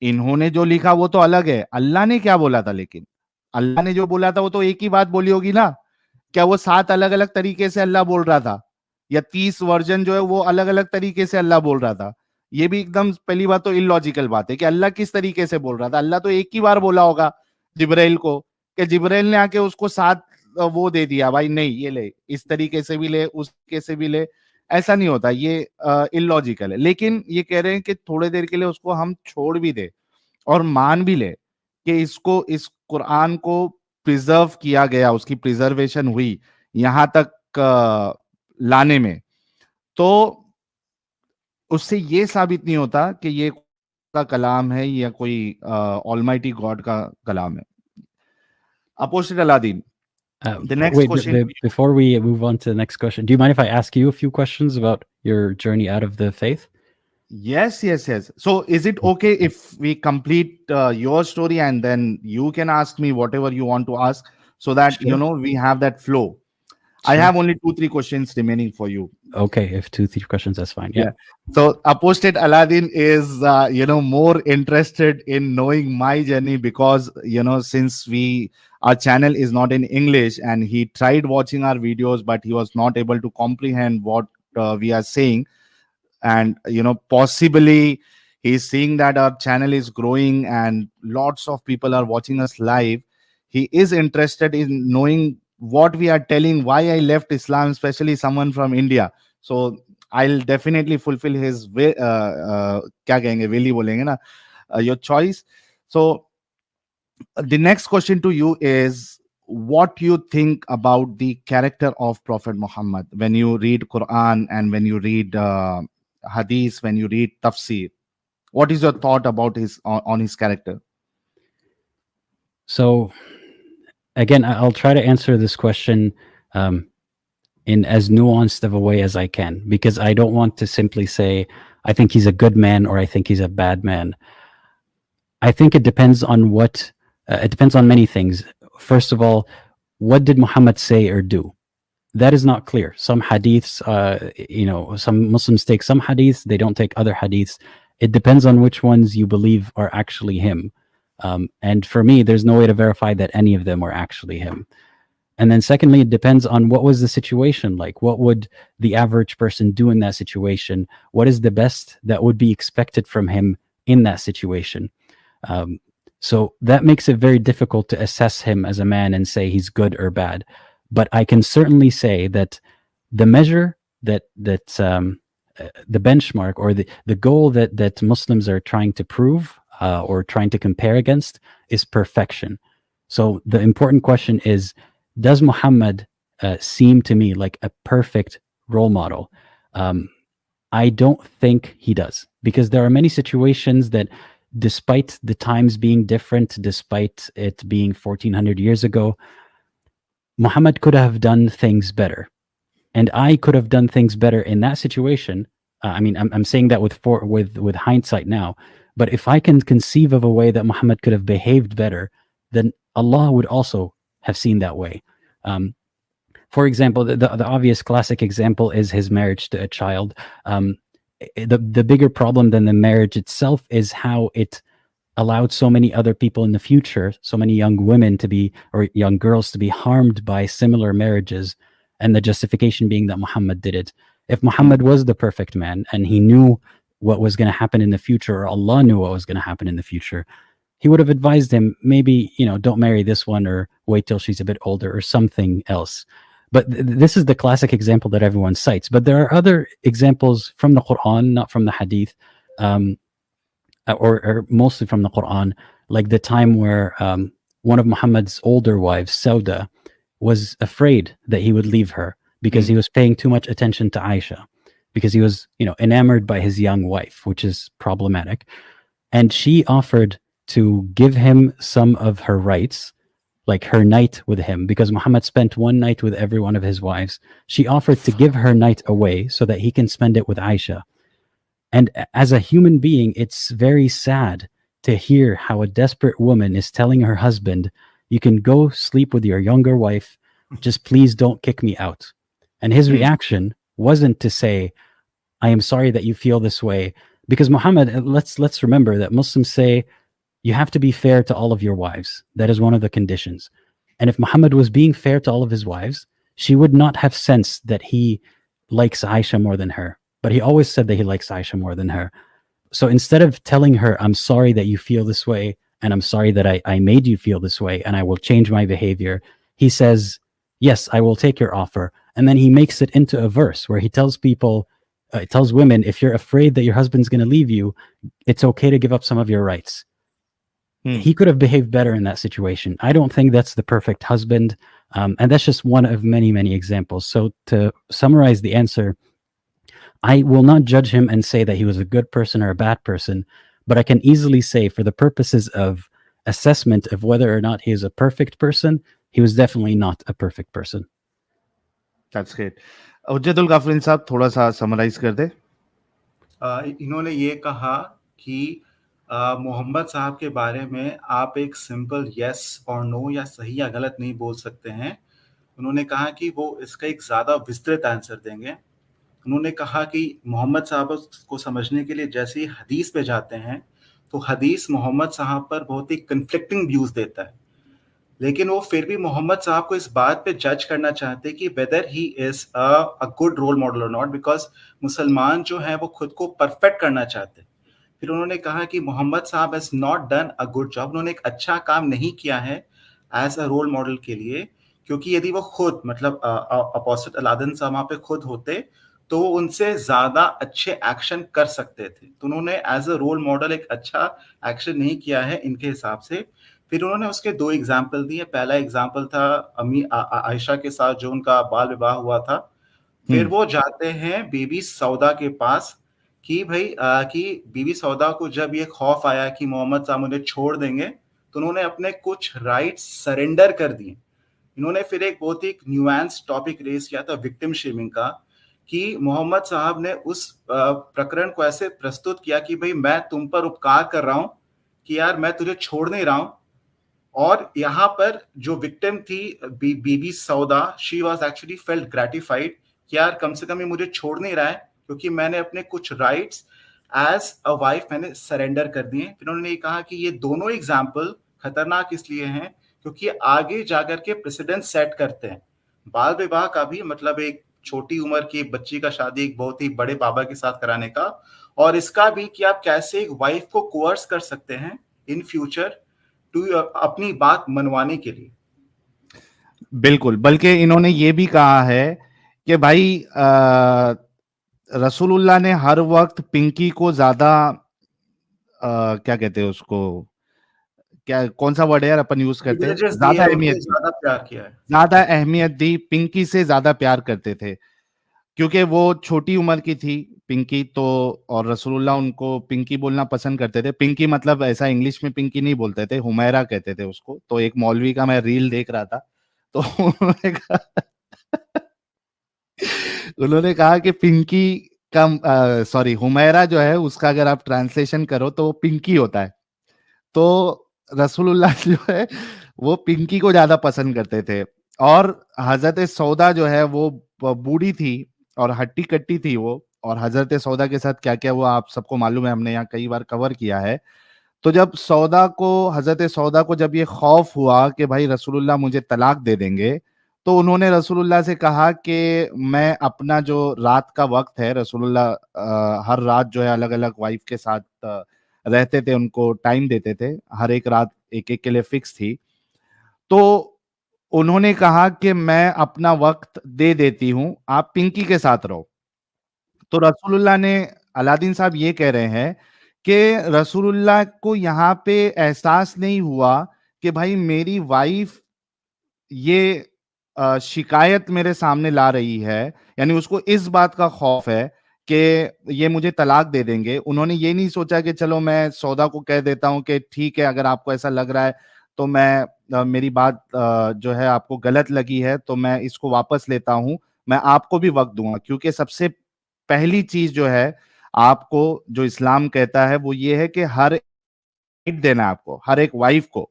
इन्होंने जो लिखा वो तो अलग है, अल्लाह ने क्या बोला था, लेकिन अल्लाह ने जो बोला था वो तो एक ही बात बोली होगी ना. क्या वो 7 अलग अलग तरीके से अल्लाह बोल रहा था या 30 वर्जन जो है वो अलग अलग तरीके से अल्लाह बोल रहा था? ये भी एकदम पहली बात तो इलॉजिकल बात है कि अल्लाह किस तरीके से बोल रहा था. अल्लाह तो एक ही बार बोला होगा जिब्राइल को कि जिब्राइल ने आके उसको 7 वो दे दिया, भाई नहीं ये ले, इस तरीके से भी ले, उस तरीके से भी ले. ऐसा नहीं होता, ये इलॉजिकल है. लेकिन ये कह रहे हैं कि थोड़ी देर के लिए उसको हम छोड़ भी दे और मान भी ले कि इसको, इस कुरान को प्रिजर्व किया गया, उसकी प्रिजर्वेशन हुई यहां तक लाने में, तो उससे ये साबित नहीं होता कि ये का कलाम है या कोई ऑलमाइटी गॉड का कलाम है. Apostle Aladdin, the next question. Before we move on to the next question, do you mind if I ask you a few questions about your journey out of the faith? Yes. So is it okay if we complete your story and then you can ask me whatever you want to ask, so that Sure. we have that flow? Sure. I have only 2-3 questions remaining for you. Okay, if 2-3 questions, that's fine. Yeah. So Apostate Aladdin is more interested in knowing my journey because since our channel is not in English, and he tried watching our videos but he was not able to comprehend what we are saying, and possibly He's seeing that our channel is growing and lots of people are watching us live. He is interested in knowing what we are telling, why I left Islam, especially someone from India. So I'll definitely fulfill his क्या कहेंगे वेली बोलेंगे ना, your choice. So the next question to you is, what you think about the character of Prophet Muhammad when you read Quran and when you read Hadith, when you read Tafsir? What is your thought about his on his character? So again, I'll try to answer this question in as nuanced of a way as I can, because I don't want to simply say I think he's a good man or I think he's a bad man. I think it depends on what it depends on many things. First of all, what did Muhammad say or do? That is not clear. Some hadiths, some Muslims take some hadiths, they don't take other hadiths. It depends on which ones you believe are actually him. And for me, there's no way to verify that any of them are actually him. And then secondly, it depends on what was the situation like. What would the average person do in that situation? What is the best that would be expected from him in that situation? So that makes it very difficult to assess him as a man and say he's good or bad. But I can certainly say that the measure the benchmark or the goal that Muslims are trying to prove or trying to compare against is perfection. So the important question is, does Muhammad seem to me like a perfect role model? I don't think he does, because there are many situations that, despite the times being different, despite it being 1400 years ago, Muhammad could have done things better. And I could have done things better in that situation. I'm saying that with hindsight now. But if I can conceive of a way that Muhammad could have behaved better, then Allah would also have seen that way. For example, the obvious classic example is his marriage to a child. The bigger problem than the marriage itself is how it allowed so many other people in the future, so many young women or young girls to be harmed by similar marriages, and the justification being that Muhammad did it. If Muhammad was the perfect man and he knew what was going to happen in the future, or Allah knew what was going to happen in the future, he would have advised him, maybe, don't marry this one, or wait till she's a bit older, or something else. But this is the classic example that everyone cites. But there are other examples from the Quran, not from the Hadith, or mostly from the Quran, like the time where one of Muhammad's older wives, Sauda, was afraid that he would leave her because he was paying too much attention to Aisha, because he was, enamored by his young wife, which is problematic. And she offered to give him some of her rights, like her night with him, because Muhammad spent one night with every one of his wives. She offered to give her night away so that he can spend it with Aisha. And as a human being, it's very sad to hear how a desperate woman is telling her husband, you can go sleep with your younger wife, just please don't kick me out. And his reaction wasn't to say, I am sorry that you feel this way, because Muhammad, let's remember that Muslims say you have to be fair to all of your wives. That is one of the conditions. And if Muhammad was being fair to all of his wives, she would not have sensed that he likes Aisha more than her. But he always said that he likes Aisha more than her. So instead of telling her, I'm sorry that you feel this way, and I'm sorry that I made you feel this way, and I will change my behavior, he says, yes, I will take your offer. And then he makes it into a verse where he tells people, tells women, if you're afraid that your husband's going to leave you, it's okay to give up some of your rights. He could have behaved better in that situation. I don't think that's the perfect husband. And that's just one of many, many examples. So to summarize the answer, I will not judge him and say that he was a good person or a bad person, but I can easily say, for the purposes of assessment of whether or not he is a perfect person, he was definitely not a perfect person. That's great. उज्जैदुल गाफरीन साहब थोड़ा सा summarise कर दे. इन्होंने ये कहा कि मोहम्मद साहब के बारे में आप एक सिंपल यस और नो या सही या गलत नहीं बोल सकते हैं. उन्होंने कहा कि वो इसका एक ज़्यादा विस्तृत आंसर देंगे. उन्होंने कहा कि मोहम्मद साहब को समझने के लिए जैसे ही हदीस पे जाते हैं तो हदीस मोहम्मद साहब पर बहुत ही कन्फ्लिक्टिंग व्यूज देता है, लेकिन वो फिर भी मोहम्मद साहब को इस बात पे जज करना चाहते कि whether he is a good role model और नॉट, बिकॉज मुसलमान जो है वो खुद को परफेक्ट करना चाहते. پھر انہوں نے کہا کہ محمد صاحب has not done a good job, انہوں نے ایک اچھا کام نہیں کیا ہے ایز اے رول ماڈل کے لیے, کیونکہ یدی وہ خود مطلب اپوسٹ الادن صاحب وہاں پہ خود ہوتے تو وہ ان سے زیادہ اچھے ایکشن کر سکتے تھے. تو انہوں نے ایز اے رول ماڈل ایک اچھا ایکشن نہیں کیا ہے ان کے حساب سے. پھر انہوں نے اس کے 2 ایگزامپل دیے. پہلا ایگزامپل تھا امی عائشہ کے ساتھ جو ان کا بال وواہ ہوا تھا. پھر وہ جاتے ہیں بی بی سودا کے پاس کہ بھائی کہ بی بی سودا کو جب یہ خوف آیا کہ محمد صاحب مجھے چھوڑ دیں گے تو انہوں نے اپنے کچھ رائٹس سرنڈر کر دیے. انہوں نے پھر ایک بہت ہی نیوانس ٹاپک ریز کیا تھا وکٹم شیمنگ کا, کہ محمد صاحب نے اس پرکرن کو ایسے پرستت کیا کہ بھائی میں تم پر اپکار کر رہا ہوں کہ یار میں تجھے چھوڑ نہیں رہا ہوں. اور یہاں پر جو وکٹم تھی بی بی سودا, she was actually felt gratified کہ یار کم سے کم یہ مجھے چھوڑ نہیں رہا ہے کیونکہ میں نے اپنے کچھ رائٹس ایز اے وائف میں نے سرنڈر کر دیے. پھر انہوں نے یہ کہا کہ یہ دونوں ایگزامپل خطرناک اس لیے ہیں کیونکہ آگے جا کر کے پریسیڈنٹ سیٹ کرتے ہیں. بال وواہ کا بھی مطلب ایک چھوٹی عمر کی بچی کا شادی ایک بہت ہی بڑے بابا کے ساتھ کرانے کا, اور اس کا بھی کہ آپ کیسے ایک وائف کو کوئرس کر سکتے ہیں ان فیوچر اپنی بات منوانے کے لیے. بالکل, بلکہ انہوں نے یہ بھی کہا ہے کہ بھائی رسول اللہ نے ہر وقت پنکی کو زیادہ کیا کہتے ہیں اس کو, کیا کون سا ورڈ ہے یار اپن یوز کرتے ہیں, زیادہ اہمیت دی, پنکی سے زیادہ پیار کرتے تھے کیونکہ وہ چھوٹی عمر کی تھی پنکی تو, اور رسول اللہ ان کو پنکی بولنا پسند کرتے تھے. پنکی مطلب ایسا انگلش میں پنکی نہیں بولتے تھے, حمیرہ کہتے تھے اس کو. تو ایک مولوی کا میں ریل دیکھ رہا تھا تو انہوں نے کہا کہ پنکی کا سوری حمیرہ جو ہے اس کا اگر آپ ٹرانسلیشن کرو تو وہ پنکی ہوتا ہے. تو رسول اللہ جو ہے وہ پنکی کو زیادہ پسند کرتے تھے, اور حضرت سودا جو ہے وہ بوڑھی تھی اور ہٹی کٹی تھی وہ, اور حضرت سودا کے ساتھ کیا کیا وہ آپ سب کو معلوم ہے, ہم نے یہاں کئی بار کور کیا ہے. تو جب حضرت سودا کو جب یہ خوف ہوا کہ بھائی رسول اللہ مجھے طلاق دے دیں گے, تو انہوں نے رسول اللہ سے کہا کہ میں اپنا جو رات کا وقت ہے, رسول اللہ ہر رات جو ہے الگ الگ وائف کے ساتھ رہتے تھے, ان کو ٹائم دیتے تھے, ہر ایک رات ایک ایک کے لیے فکس تھی. تو انہوں نے کہا کہ میں اپنا وقت دے دیتی ہوں, آپ پنکی کے ساتھ رہو. تو رسول اللہ نے, الادین صاحب یہ کہہ رہے ہیں کہ رسول اللہ کو یہاں پہ احساس نہیں ہوا کہ بھائی میری وائف یہ شکایت میرے سامنے لا رہی ہے, یعنی اس کو اس بات کا خوف ہے کہ یہ مجھے طلاق دے دیں گے. انہوں نے یہ نہیں سوچا کہ چلو میں سودا کو کہہ دیتا ہوں کہ ٹھیک ہے اگر آپ کو ایسا لگ رہا ہے تو میں میری بات جو ہے آپ کو غلط لگی ہے تو میں اس کو واپس لیتا ہوں, میں آپ کو بھی وقت دوں گا. کیونکہ سب سے پہلی چیز جو ہے آپ کو جو اسلام کہتا ہے وہ یہ ہے کہ ہر ایک دینا آپ کو, ہر ایک وائف کو.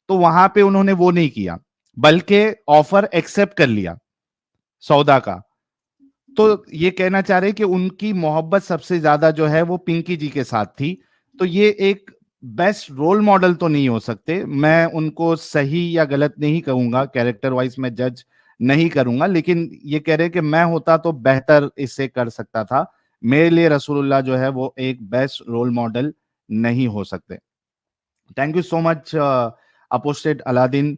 تو وہاں پہ انہوں نے وہ نہیں کیا بلکہ آفر ایکسپٹ کر لیا سودا کا. تو یہ کہنا چاہ رہے کہ ان کی محبت سب سے زیادہ جو ہے وہ پنکی جی کے ساتھ تھی. تو یہ ایک بیسٹ رول ماڈل تو نہیں ہو سکتے, میں ان کو صحیح یا غلط نہیں کہوں گا, کیریکٹر وائز میں جج نہیں کروں گا, لیکن یہ کہہ رہے کہ میں ہوتا تو بہتر اس سے کر سکتا تھا. میرے لیے رسول اللہ جو ہے وہ ایک بیسٹ رول ماڈل نہیں ہو سکتے. Thank you so much apostate الادین.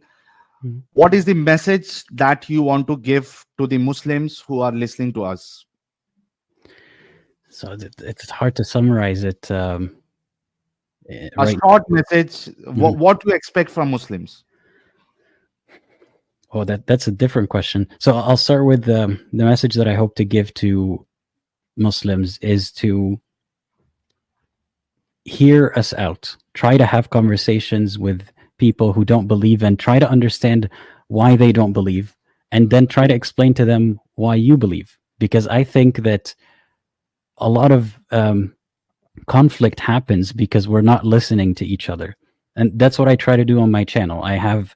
What is the message that you want to give to the Muslims who are listening to us? So it's hard to summarize it. A short message. What do you expect from Muslims? Oh, that's a different question. So I'll start with the message that I hope to give to Muslims is to hear us out. Try to have conversations with people who don't believe and try to understand why they don't believe, and then try to explain to them why you believe. Because I think that a lot of conflict happens because we're not listening to each other. And that's what I try to do on my channel. I have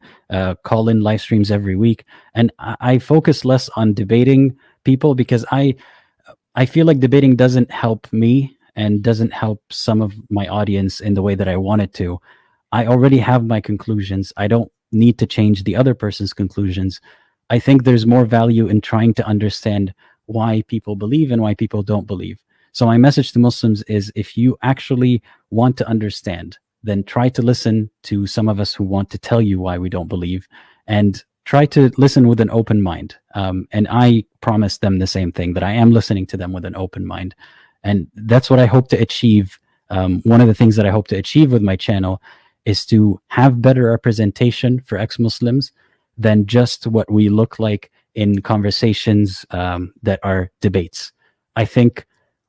call-in live streams every week, and I focus less on debating people because I feel like debating doesn't help me and doesn't help some of my audience in the way that I want it to. I already have my conclusions. I don't need to change the other person's conclusions. I think there's more value in trying to understand why people believe and why people don't believe. So my message to Muslims is, if you actually want to understand, then try to listen to some of us who want to tell you why we don't believe, and try to listen with an open mind. And I promise them the same thing, that I am listening to them with an open mind. And that's what I hope to achieve. One of the things that I hope to achieve with my channel is to have better representation for ex-Muslims than just what we look like in conversations that are debates. I think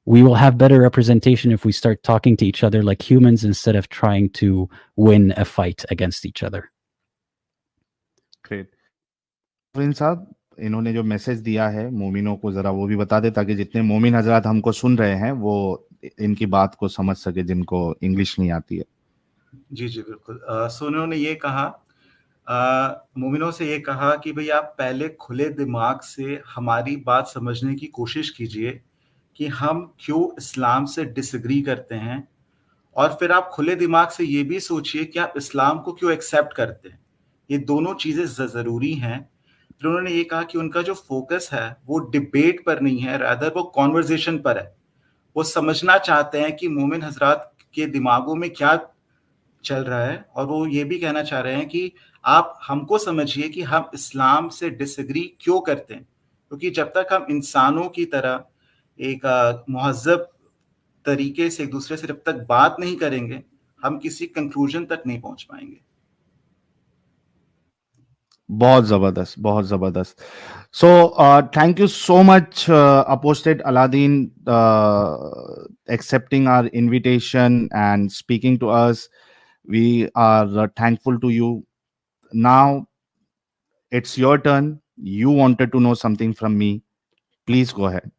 we will have better representation if we start talking to each other like humans instead of trying to win a fight against each other. Great. Prince साहब, इन्होंने जो message दिया है मोमिनों को जरा वो भी बता दे, ताकि जितने मोमिन हजरात हमको सुन रहे हैं वो इनकी बात को समझ सके, जिनको इंग्लिश नहीं आती है। जी जी बिल्कुल। सो उन्होंने ये कहा, मोमिनों से ये कहा कि भाई आप पहले खुले दिमाग से हमारी बात समझने की कोशिश कीजिए कि हम क्यों इस्लाम से डिसएग्री करते हैं, और फिर आप खुले दिमाग से ये भी सोचिए कि आप इस्लाम को क्यों एक्सेप्ट करते हैं। ये दोनों चीजें जरूरी हैं। फिर उन्होंने ये कहा कि उनका जो फोकस है वो डिबेट पर नहीं है, रादर वो कॉन्वर्जेशन पर है। वो समझना चाहते हैं कि मोमिन हजरात के दिमागों में क्या चल रहा है, और वो ये भी कहना चाह रहे हैं कि आप हमको समझिए कि हम इस्लाम से डिसएग्री क्यों करते हैं, क्योंकि जब तक हम इंसानों की तरह एक मुहज़्ज़ब तरीके से एक दूसरे से जब तक बात नहीं करेंगे, हम किसी कंक्लूजन तक नहीं पहुंच पाएंगे। बहुत जबरदस्त, बहुत जबरदस्त। So thank you so much apostate Aladdin, accepting our invitation and speaking to us. We are thankful to you. Now it's your turn. You wanted to know something from me. Please go ahead.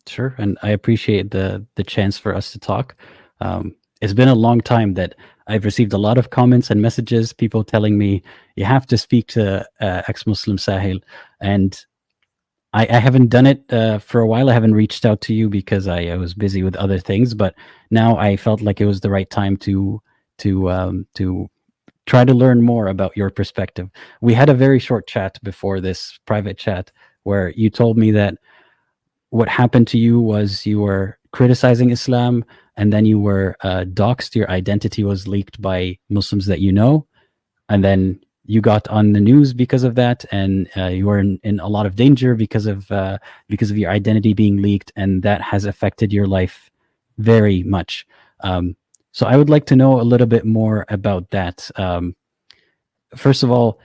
Sure, and I appreciate the chance for us to talk. It's been a long time that I've received a lot of comments and messages, people telling me you have to speak to ex-Muslim Sahil, and I haven't done it for a while. I haven't reached out to you because I was busy with other things, but now I felt like it was the right time to try to learn more about your perspective. We had a very short chat before this private chat where you told me that what happened to you was you were criticizing Islam, and then you were doxed. Your identity was leaked by Muslims that you know, and then you got on the news because of that, and you were in a lot of danger because of your identity being leaked, and that has affected your life very much. So I would like to know a little bit more about that. First of all,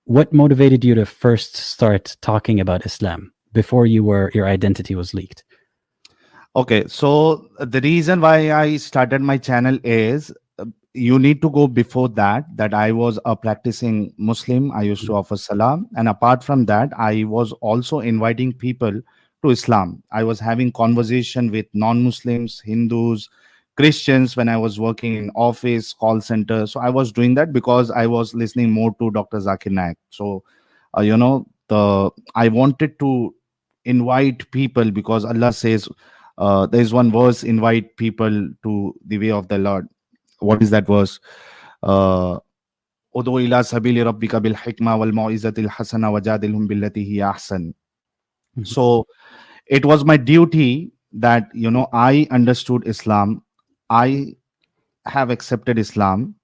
what motivated you to first start talking about Islam before your identity was leaked? Okay, so the reason why I started my channel is, you need to go before that I was a practicing Muslim. I used to offer salam, and apart from that, I was also inviting people to Islam. I was having conversation with non-Muslims, Hindus, Christians when I was working in office, call center. So I was doing that because I was listening more to Dr. Zakir Naik. So, I wanted to invite people because Allah says, there is one verse, invite people to the way of the Lord. What is that verse? Udu ila sabili rabbika bil hikma wal mau'izatil hasana wajadilhum billati hiya ahsan. So it was my duty that, I understood Islam. I have accepted Islam.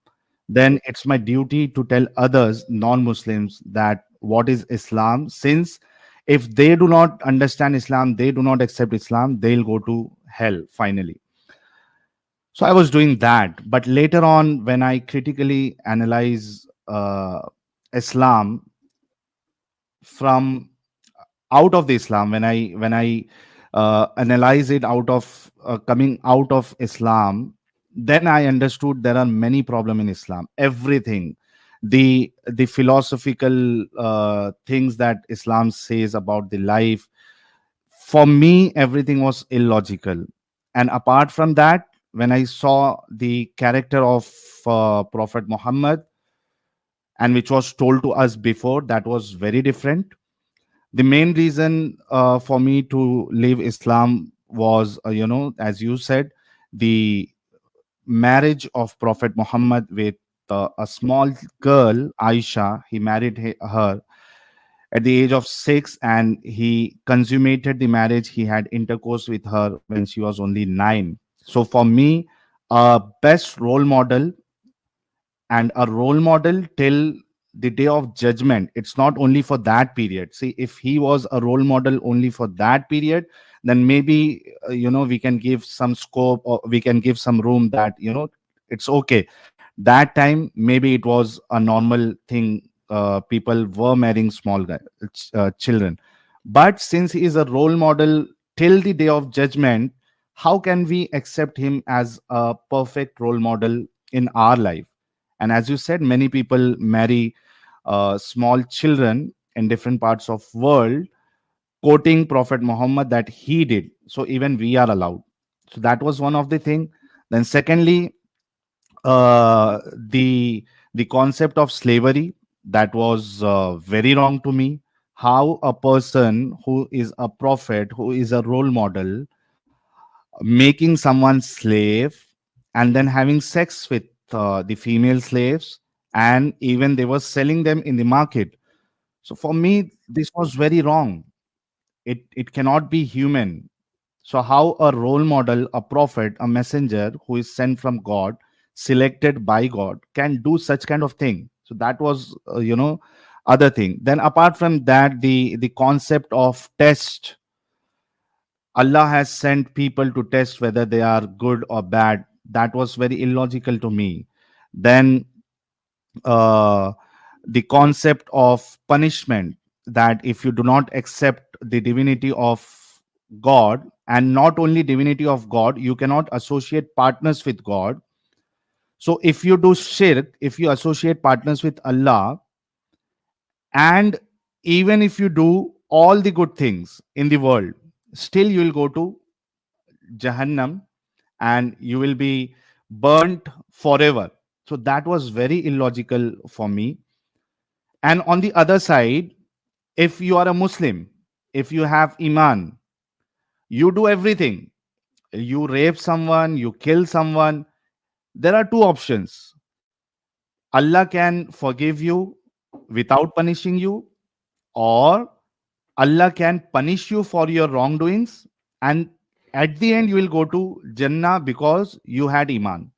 Then it's my duty to tell others, non-Muslims, that what is Islam, since if they do not understand Islam, they do not accept Islam, they'll go to hell finally. So I was doing that. But later on, when I critically analyze Islam from out of the Islam, when I analyze it out of coming out of Islam, then I understood there are many problems in Islam. Everything, the philosophical things that Islam says about the life, for me, everything was illogical. And apart from that, when I saw the character of Prophet Muhammad, and which was told to us before, that was very different. The main reason for me to leave Islam was, as you said, the marriage of Prophet Muhammad with a small girl, Aisha. He married her. at the age of 6, and he consummated the marriage. He had intercourse with her when she was only 9. So for me, a best role model, and a role model till the day of judgment. It's not only for that period. See, if he was a role model only for that period, then maybe we can give some scope, or we can give some room that it's okay. That time maybe it was a normal thing. People were marrying children. But since he is a role model till the day of judgment, how can we accept him as a perfect role model in our life? And as you said, many people marry small children in different parts of world, quoting Prophet Muhammad that he did. So even we are allowed. So that was one of the thing. Then secondly, uh, the the concept of slavery, that was very wrong to me. How a person who is a prophet, who is a role model, making someone slave and then having sex with the female slaves, and even they were selling them in the market. So for me, this was very wrong. It cannot be human. So how a role model, a prophet, a messenger who is sent from God, selected by God, can do such kind of thing? So that was other thing. Then apart from that, the concept of test. Allah has sent people to test whether they are good or bad. That was very illogical to me. Then uh, the concept of punishment, that if you do not accept the divinity of God, and not only divinity of God, you cannot associate partners with God. So if you do shirk, if you associate partners with Allah, and even if you do all the good things in the world, still you will go to Jahannam, and you will be burnt forever. So that was very illogical for me. And on the other side, if you are a Muslim, if you have Iman, you do everything. You rape someone, you kill someone. There are two options. Allah can forgive you without punishing you, or Allah can punish you for your wrongdoings, and at the end you will go to Jannah because you had Iman.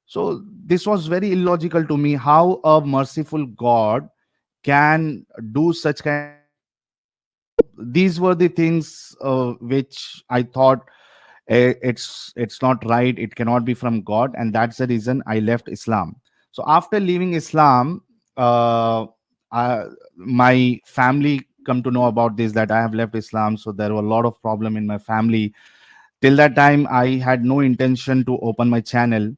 So this was very illogical to me. How a merciful God can do such kind of thing? So these were the things which I thought it's not right. It cannot be from God, and that's the reason I left Islam. So after leaving Islam, uh, my family come to know about this, that I have left Islam. So there were a lot of problem in my family. Till that time, I had no intention to open my channel.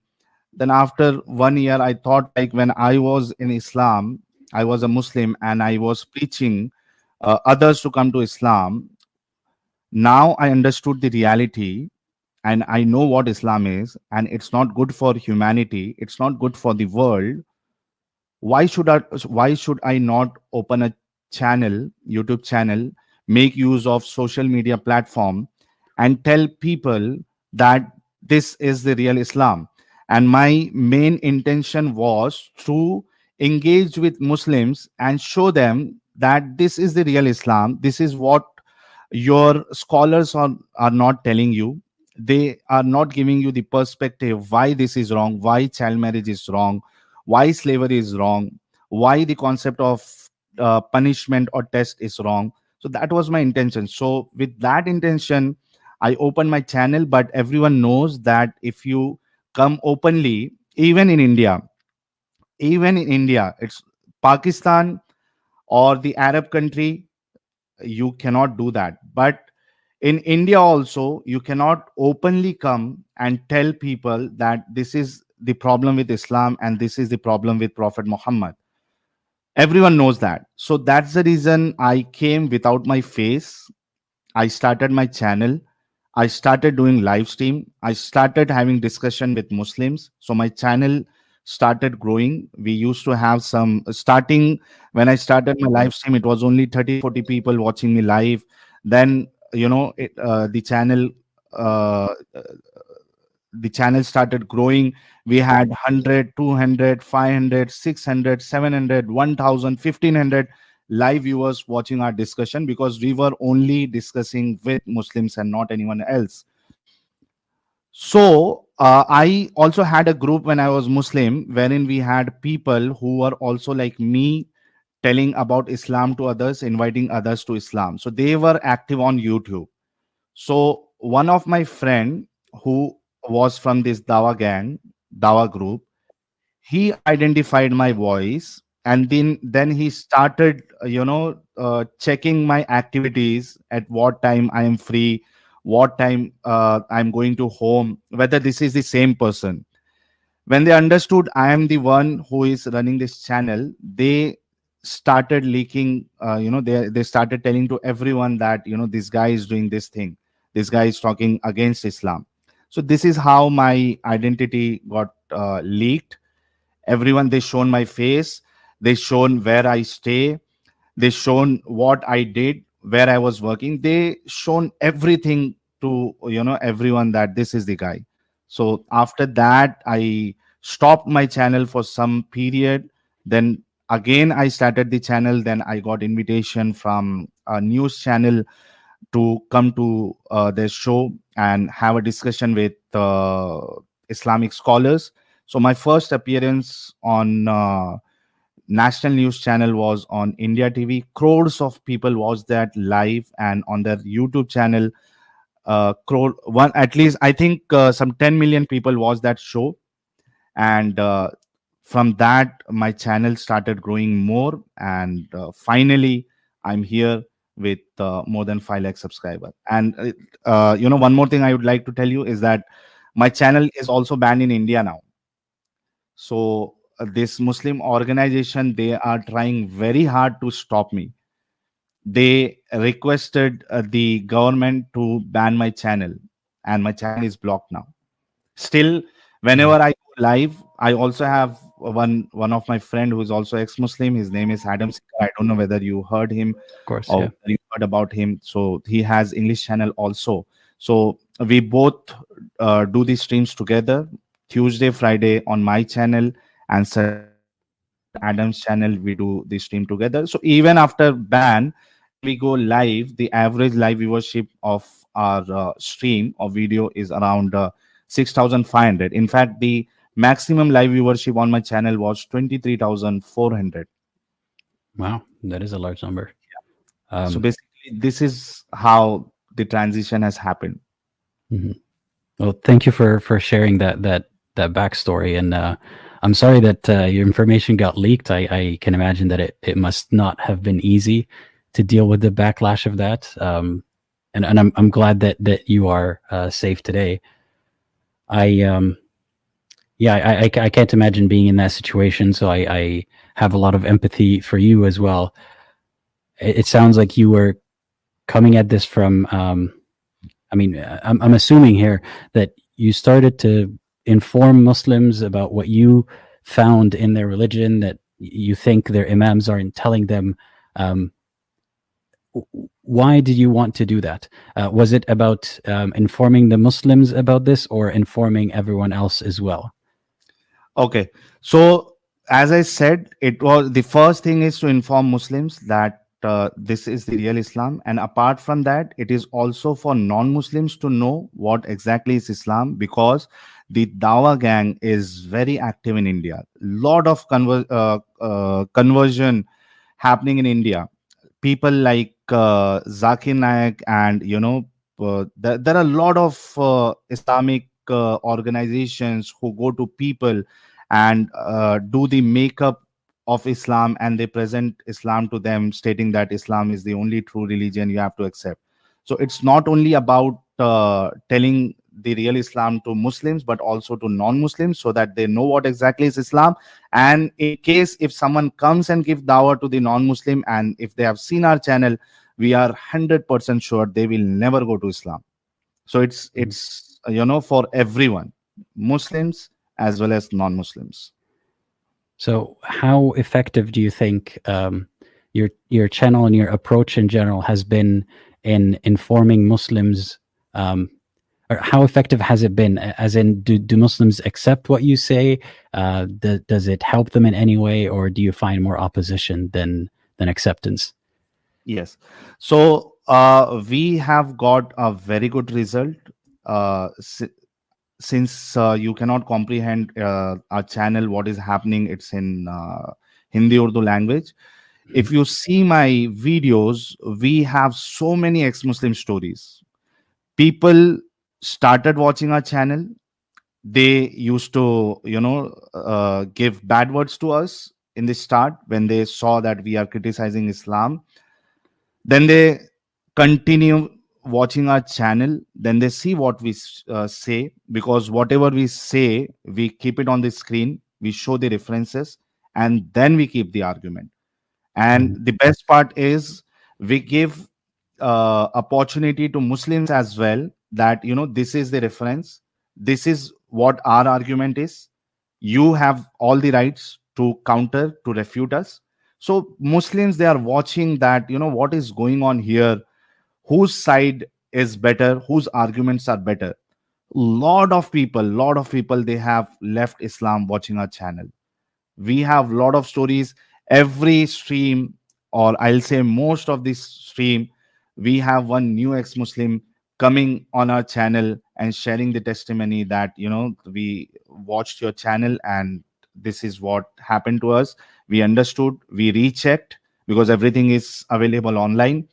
Then after 1 year, I thought, like, when I was in Islam, I was a Muslim and I was preaching others to come to Islam. Now I understood the reality, and I know what Islam is, and it's not good for humanity, it's not good for the world. Why should I not open a channel, YouTube channel, make use of social media platform, and tell people that this is the real Islam? And my main intention was to engage with Muslims and show them that this is the real Islam. This is what your scholars are not telling you. They are not giving you the perspective why this is wrong, why child marriage is wrong, why slavery is wrong, why the concept of punishment or test is wrong. So that was my intention. So with that intention, I opened my channel. But everyone knows that if you come openly, even in India, it's Pakistan or the Arab country, you cannot do that. But in India also, you cannot openly come and tell people that this is the problem with Islam and this is the problem with Prophet Muhammad. Everyone knows that. So that's the reason I came without my face. I started my channel. I started doing live stream. I started having discussion with Muslims. So my channel started growing. We used to have some starting when I started my live stream, it was only 30, 40 people watching me live. Then, uh, the channel started growing. We had 100, 200, 500, 600, 700, 1000, 1500. live viewers watching our discussion, because we were only discussing with Muslims and not anyone else. So I also had a group when I was Muslim, wherein we had people who were also like me, telling about Islam to others, inviting others to Islam. So they were active on YouTube. So one of my friend who was from this Dawa gang, Dawa group, he identified my voice, and then he started checking my activities, at what time I am free, what time I'm going to home, whether this is the same person. When they understood I am the one who is running this channel, they started leaking, they started telling to everyone that, this guy is doing this thing, this guy is talking against Islam. So this is how my identity got leaked. Everyone, they shown my face, they shown where I stay, they shown what I did, where I was working, they shown everything to everyone, that this is the guy. So after that, I stopped my channel for some period. Then again I started the channel. Then I got invitation from a news channel to come to their show and have a discussion with Islamic scholars. So my first appearance on national news channel was on India TV. Crores of people watched that live, and on their YouTube channel, at least I think some 10 million people watched that show. And from that, my channel started growing more, and finally I'm here with more than 5 lakh subscribers. And one more thing I would like to tell you is that my channel is also banned in India now. So this Muslim organization, they are trying very hard to stop me. They requested the government to ban my channel, and my channel is blocked now. Still, whenever I go live, I also have one of my friend who is also ex-Muslim. His name is Adam Sikar. I don't know whether you heard him, Of course, or yeah. whether you heard about him. So he has English channel also. So we both do the streams together, Tuesday, Friday on my channel, and Saturday on Adam's channel. We do the stream together. So even after ban, when we go live, the average live viewership of our stream or video is around 6,500. In fact, the maximum live viewership on my channel was 23,400. Wow, that is a large number. So basically, this is how the transition has happened. Well, thank you for sharing that backstory, and I'm sorry that your information got leaked. I can imagine that it must not have been easy to deal with the backlash of that. And I'm glad that you are safe today. I can't imagine being in that situation, so I have a lot of empathy for you as well. It sounds like you were coming at this from I'm assuming here that you started to inform Muslims about what you found in their religion, that you think their imams aren't telling them. Why did you want to do that? Was it about informing the Muslims about this, or informing everyone else as well? Okay. So as I said, it was the first thing is to inform Muslims that this is the real Islam. And apart from that, it is also for non-Muslims to know what exactly is Islam, because the Dawa gang is very active in India. Lot of conversion happening in India. People like Zakir Naik, and there are a lot of Islamic organizations who go to people and do the makeup of Islam, and they present Islam to them, stating that Islam is the only true religion you have to accept. So it's not only about telling the real Islam to Muslims, but also to non-Muslims, so that they know what exactly is Islam. And in case if someone comes and give dawah to the non-Muslim, and if they have seen our channel, we are 100% sure they will never go to Islam. So it's for everyone, Muslims as well as non-Muslims. So how effective do you think your channel and your approach in general has been in informing Muslims? Or how effective has it been? As in, do Muslims accept what you say? Does it help them in any way, or do you find more opposition than than acceptance. Yes. So we have got a very good result. Since you cannot comprehend our channel, what is happening, it's in Hindi Urdu language. If you see my videos, we have so many ex-Muslim stories. People started watching our channel. They used to, give bad words to us in the start when they saw that we are criticizing Islam. Then they continue watching our channel. Then they see what we say, because whatever we say, we keep it on the screen, we show the references, and then we keep the argument. And Mhm. the best part is we give opportunity to Muslims as well, that this is the reference, this is what our argument is, you have all the rights to counter, to refute us. So Muslims, they are watching that, what is going on here, whose side is better, whose arguments are better. Lot of people, they have left Islam watching our channel. We have a lot of stories. Every stream, or I'll say most of this stream, we have one new ex-Muslim coming on our channel and sharing the testimony that we watched your channel and this is what happened to us. We understood, we rechecked, because everything is available online,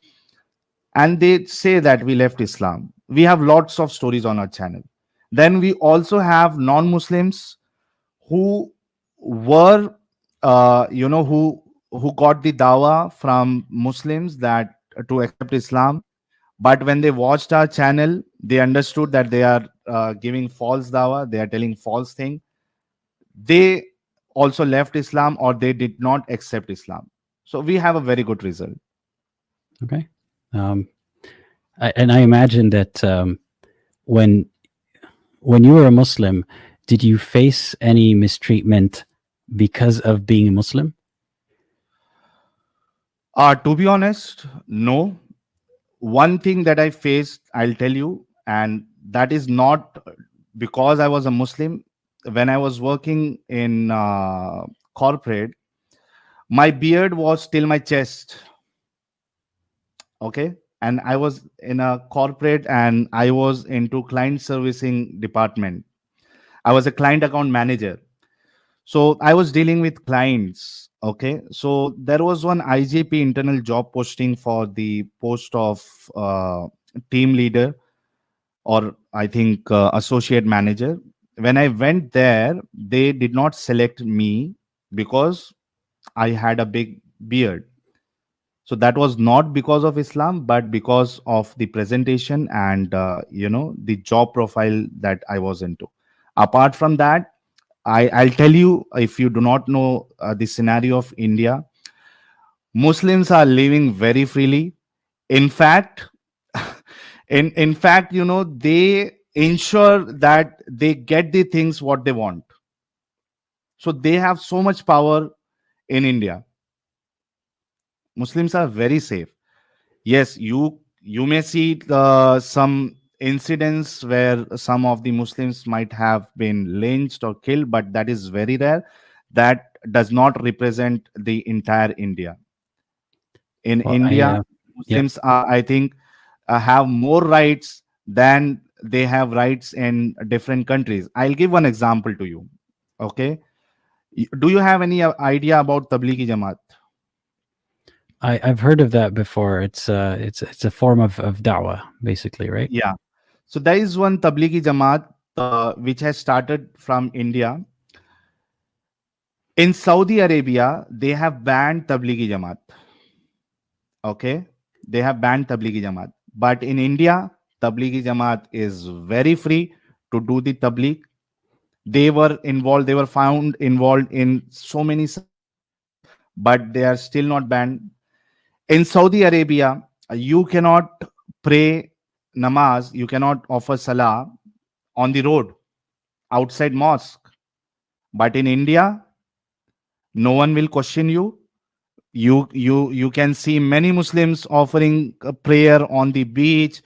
and they say that we left Islam. We have lots of stories on our channel. Then we also have non-Muslims who were who got the dawah from Muslims, that to accept Islam, but when they watched our channel, they understood that they are giving false dawah, they are telling false thing. They also left Islam, or they did not accept Islam. So we have a very good result. Okay. Um, and I imagine that when you were a Muslim, did you face any mistreatment because of being a Muslim? To be honest, no. One thing that I faced, I'll tell you, and that is not because I was a Muslim. When I was working in corporate, my beard was till my chest. Okay. And I was in a corporate, and I was into client servicing department. I was a client account manager. So I was dealing with clients. Okay. So there was one IJP internal job posting for the post of team leader, or I think associate manager. When I went there, they did not select me because I had a big beard. So that was not because of Islam, but because of the presentation and the job profile that I was into. Apart from that, I'll tell you, if you do not know the scenario of India, Muslims are living very freely. In fact, in fact, they ensure that they get the things what they want. So they have so much power in India. Muslims are very safe. Yes, you may see some incidents where some of the Muslims might have been lynched or killed, but that is very rare. That does not represent the entire India. In Well, I India, yeah. Muslims are, I think, have more rights than they have rights in different countries. I'll give one example to you. Okay. Do you have any idea about Tablighi Jamaat? I've heard of that before. It's a form of da'wah, basically, right? Yeah. So there is one Tablighi Jamaat which has started from India. In Saudi Arabia, they have banned Tablighi Jamaat. Okay. They have banned Tablighi Jamaat. But in India, Tablighi Jamaat is very free to do the Tabligh. They were found involved in so many subversive, but they are still not banned. In Saudi Arabia, you cannot pray namaz, you cannot offer salah on the road outside mosque. But in India, no one will question you. You can see many Muslims offering a prayer on the beach,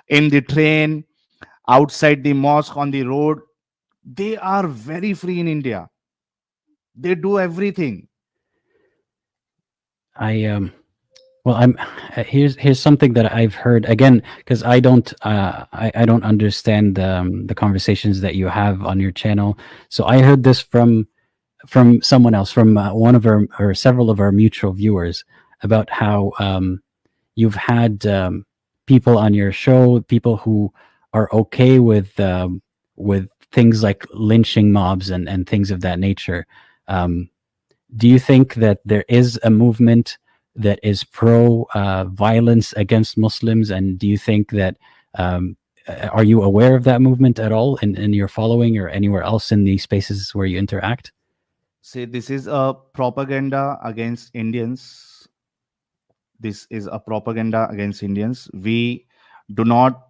in the train, outside the mosque, on the road. They are very free in India. They do everything. Well, here's something that I've heard again, because I don't understand the conversations that you have on your channel. So I heard this from someone else, from one of our or several of our mutual viewers, about how you've had people on your show, people who are okay with things like lynching mobs and things of that nature. Um, do you think that there is a movement that is pro violence against Muslims, and do you think that are you aware of that movement at all in your following or anywhere else in the spaces where you interact? See, this is a propaganda against Indians. This is a propaganda against Indians. We do not,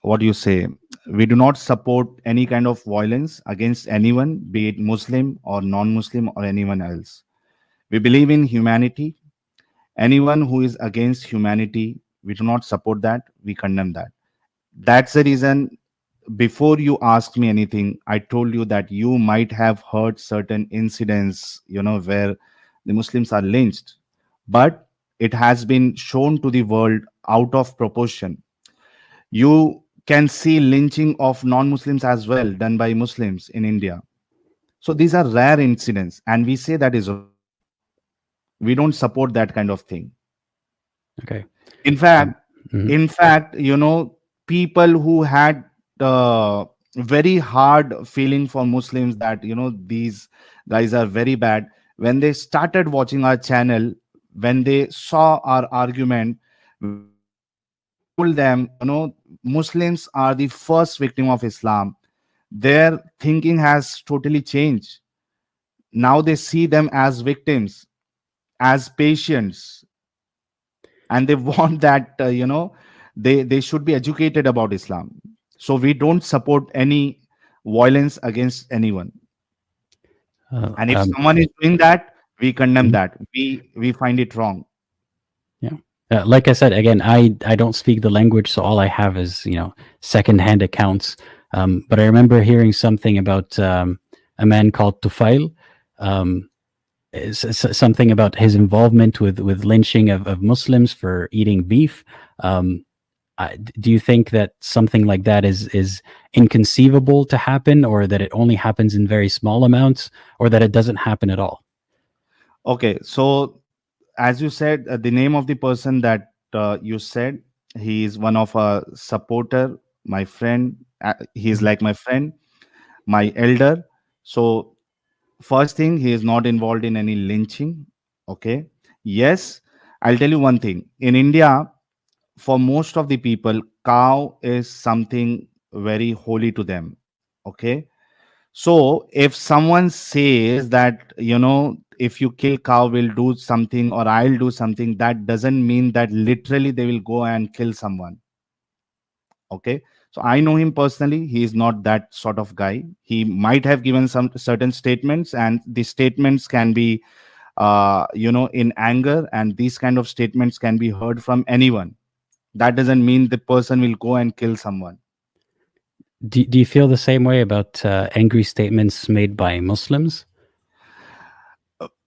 what do you say? We do not support any kind of violence against anyone, be it Muslim or non-Muslim or anyone else. We believe in humanity. Anyone who is against humanity, we do not support that. We condemn that. That's the reason. Before you asked me anything, I told you that you might have heard certain incidents, where the Muslims are lynched, but it has been shown to the world out of proportion. You can see lynching of non-Muslims as well done by Muslims in India. So these are rare incidents, and we say that is wrong. We don't support that kind of thing. Okay. In fact, Mhm. in fact, people who had very hard feeling for Muslims, that these guys are very bad, when they started watching our channel, when they saw our argument, when we told them, Muslims are the first victim of Islam, their thinking has totally changed. Now they see them as victims, as patients, and they want that, they should be educated about Islam. So we don't support any violence against anyone, Uh, and if um, someone is doing that, we condemn mhm. that. We find it wrong. Yeah. Like I said, again, I don't speak the language, so all I have is secondhand accounts. But I remember hearing something about a man called Tufail, um, something about his involvement with lynching of Muslims for eating beef. Um, do you think that something like that is inconceivable to happen, or that it only happens in very small amounts, or that it doesn't happen at all? Okay, so as you said, the name of the person that you said, he is one of a supporter, my friend. He is Mhm. like my friend, my elder. So first thing, he is not involved in any lynching. Okay. Yes, I'll tell you one thing. In India, for most of the people, cow is something very holy to them. Okay. So if someone says that, if you kill cow, will do something or I'll do something, that doesn't mean that literally they will go and kill someone. Okay. So I know him personally. He is not that sort of guy. He might have given some certain statements, and the statements can be in anger, and these kind of statements can be heard from anyone. That doesn't mean the person will go and kill someone. Do you feel the same way about angry statements made by Muslims?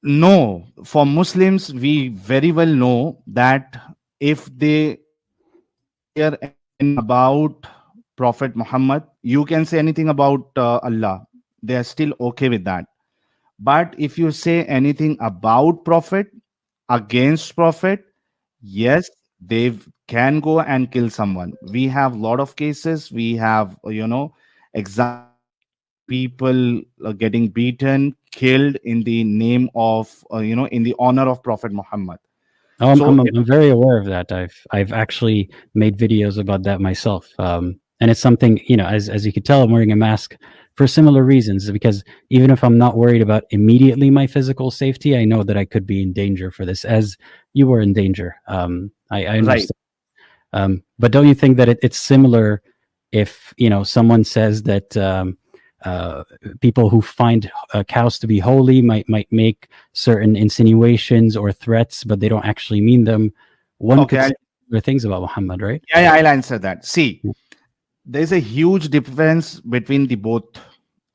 No, for Muslims, we very well know that if they hear anything about Prophet Muhammad, you can say anything about Allah. They are still okay with that. But if you say anything about Prophet, against Prophet, yes, they can go and kill someone. We have lot of cases. We have, examples of people getting beaten, killed in the name of, in the honor of Prophet Muhammad. Oh, So, I'm very aware of that. I've actually made videos about that myself, and it's something, as you could tell, I'm wearing a mask for similar reasons. Because even if I'm not worried about immediately my physical safety, I know that I could be in danger for this, as you were in danger. I right. understand. But don't you think that it's similar if someone says that uh, people who find cows to be holy might make certain insinuations or threats, but they don't actually mean them? One Okay. could say similar things about Muhammad, right? Yeah, I'll answer that. See, there's a huge difference between the both.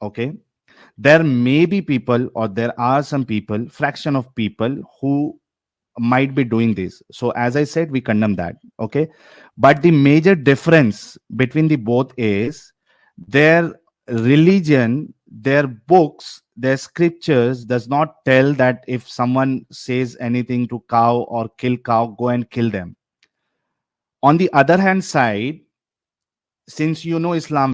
Okay. There may be people, or there are some people, fraction of people, who might be doing this. So as I said, we condemn that. Okay, but the major difference between the both is their religion, their books, their scriptures does not tell that if someone says anything to cow or kill cow, go and kill them. On the other hand side, since you know Islam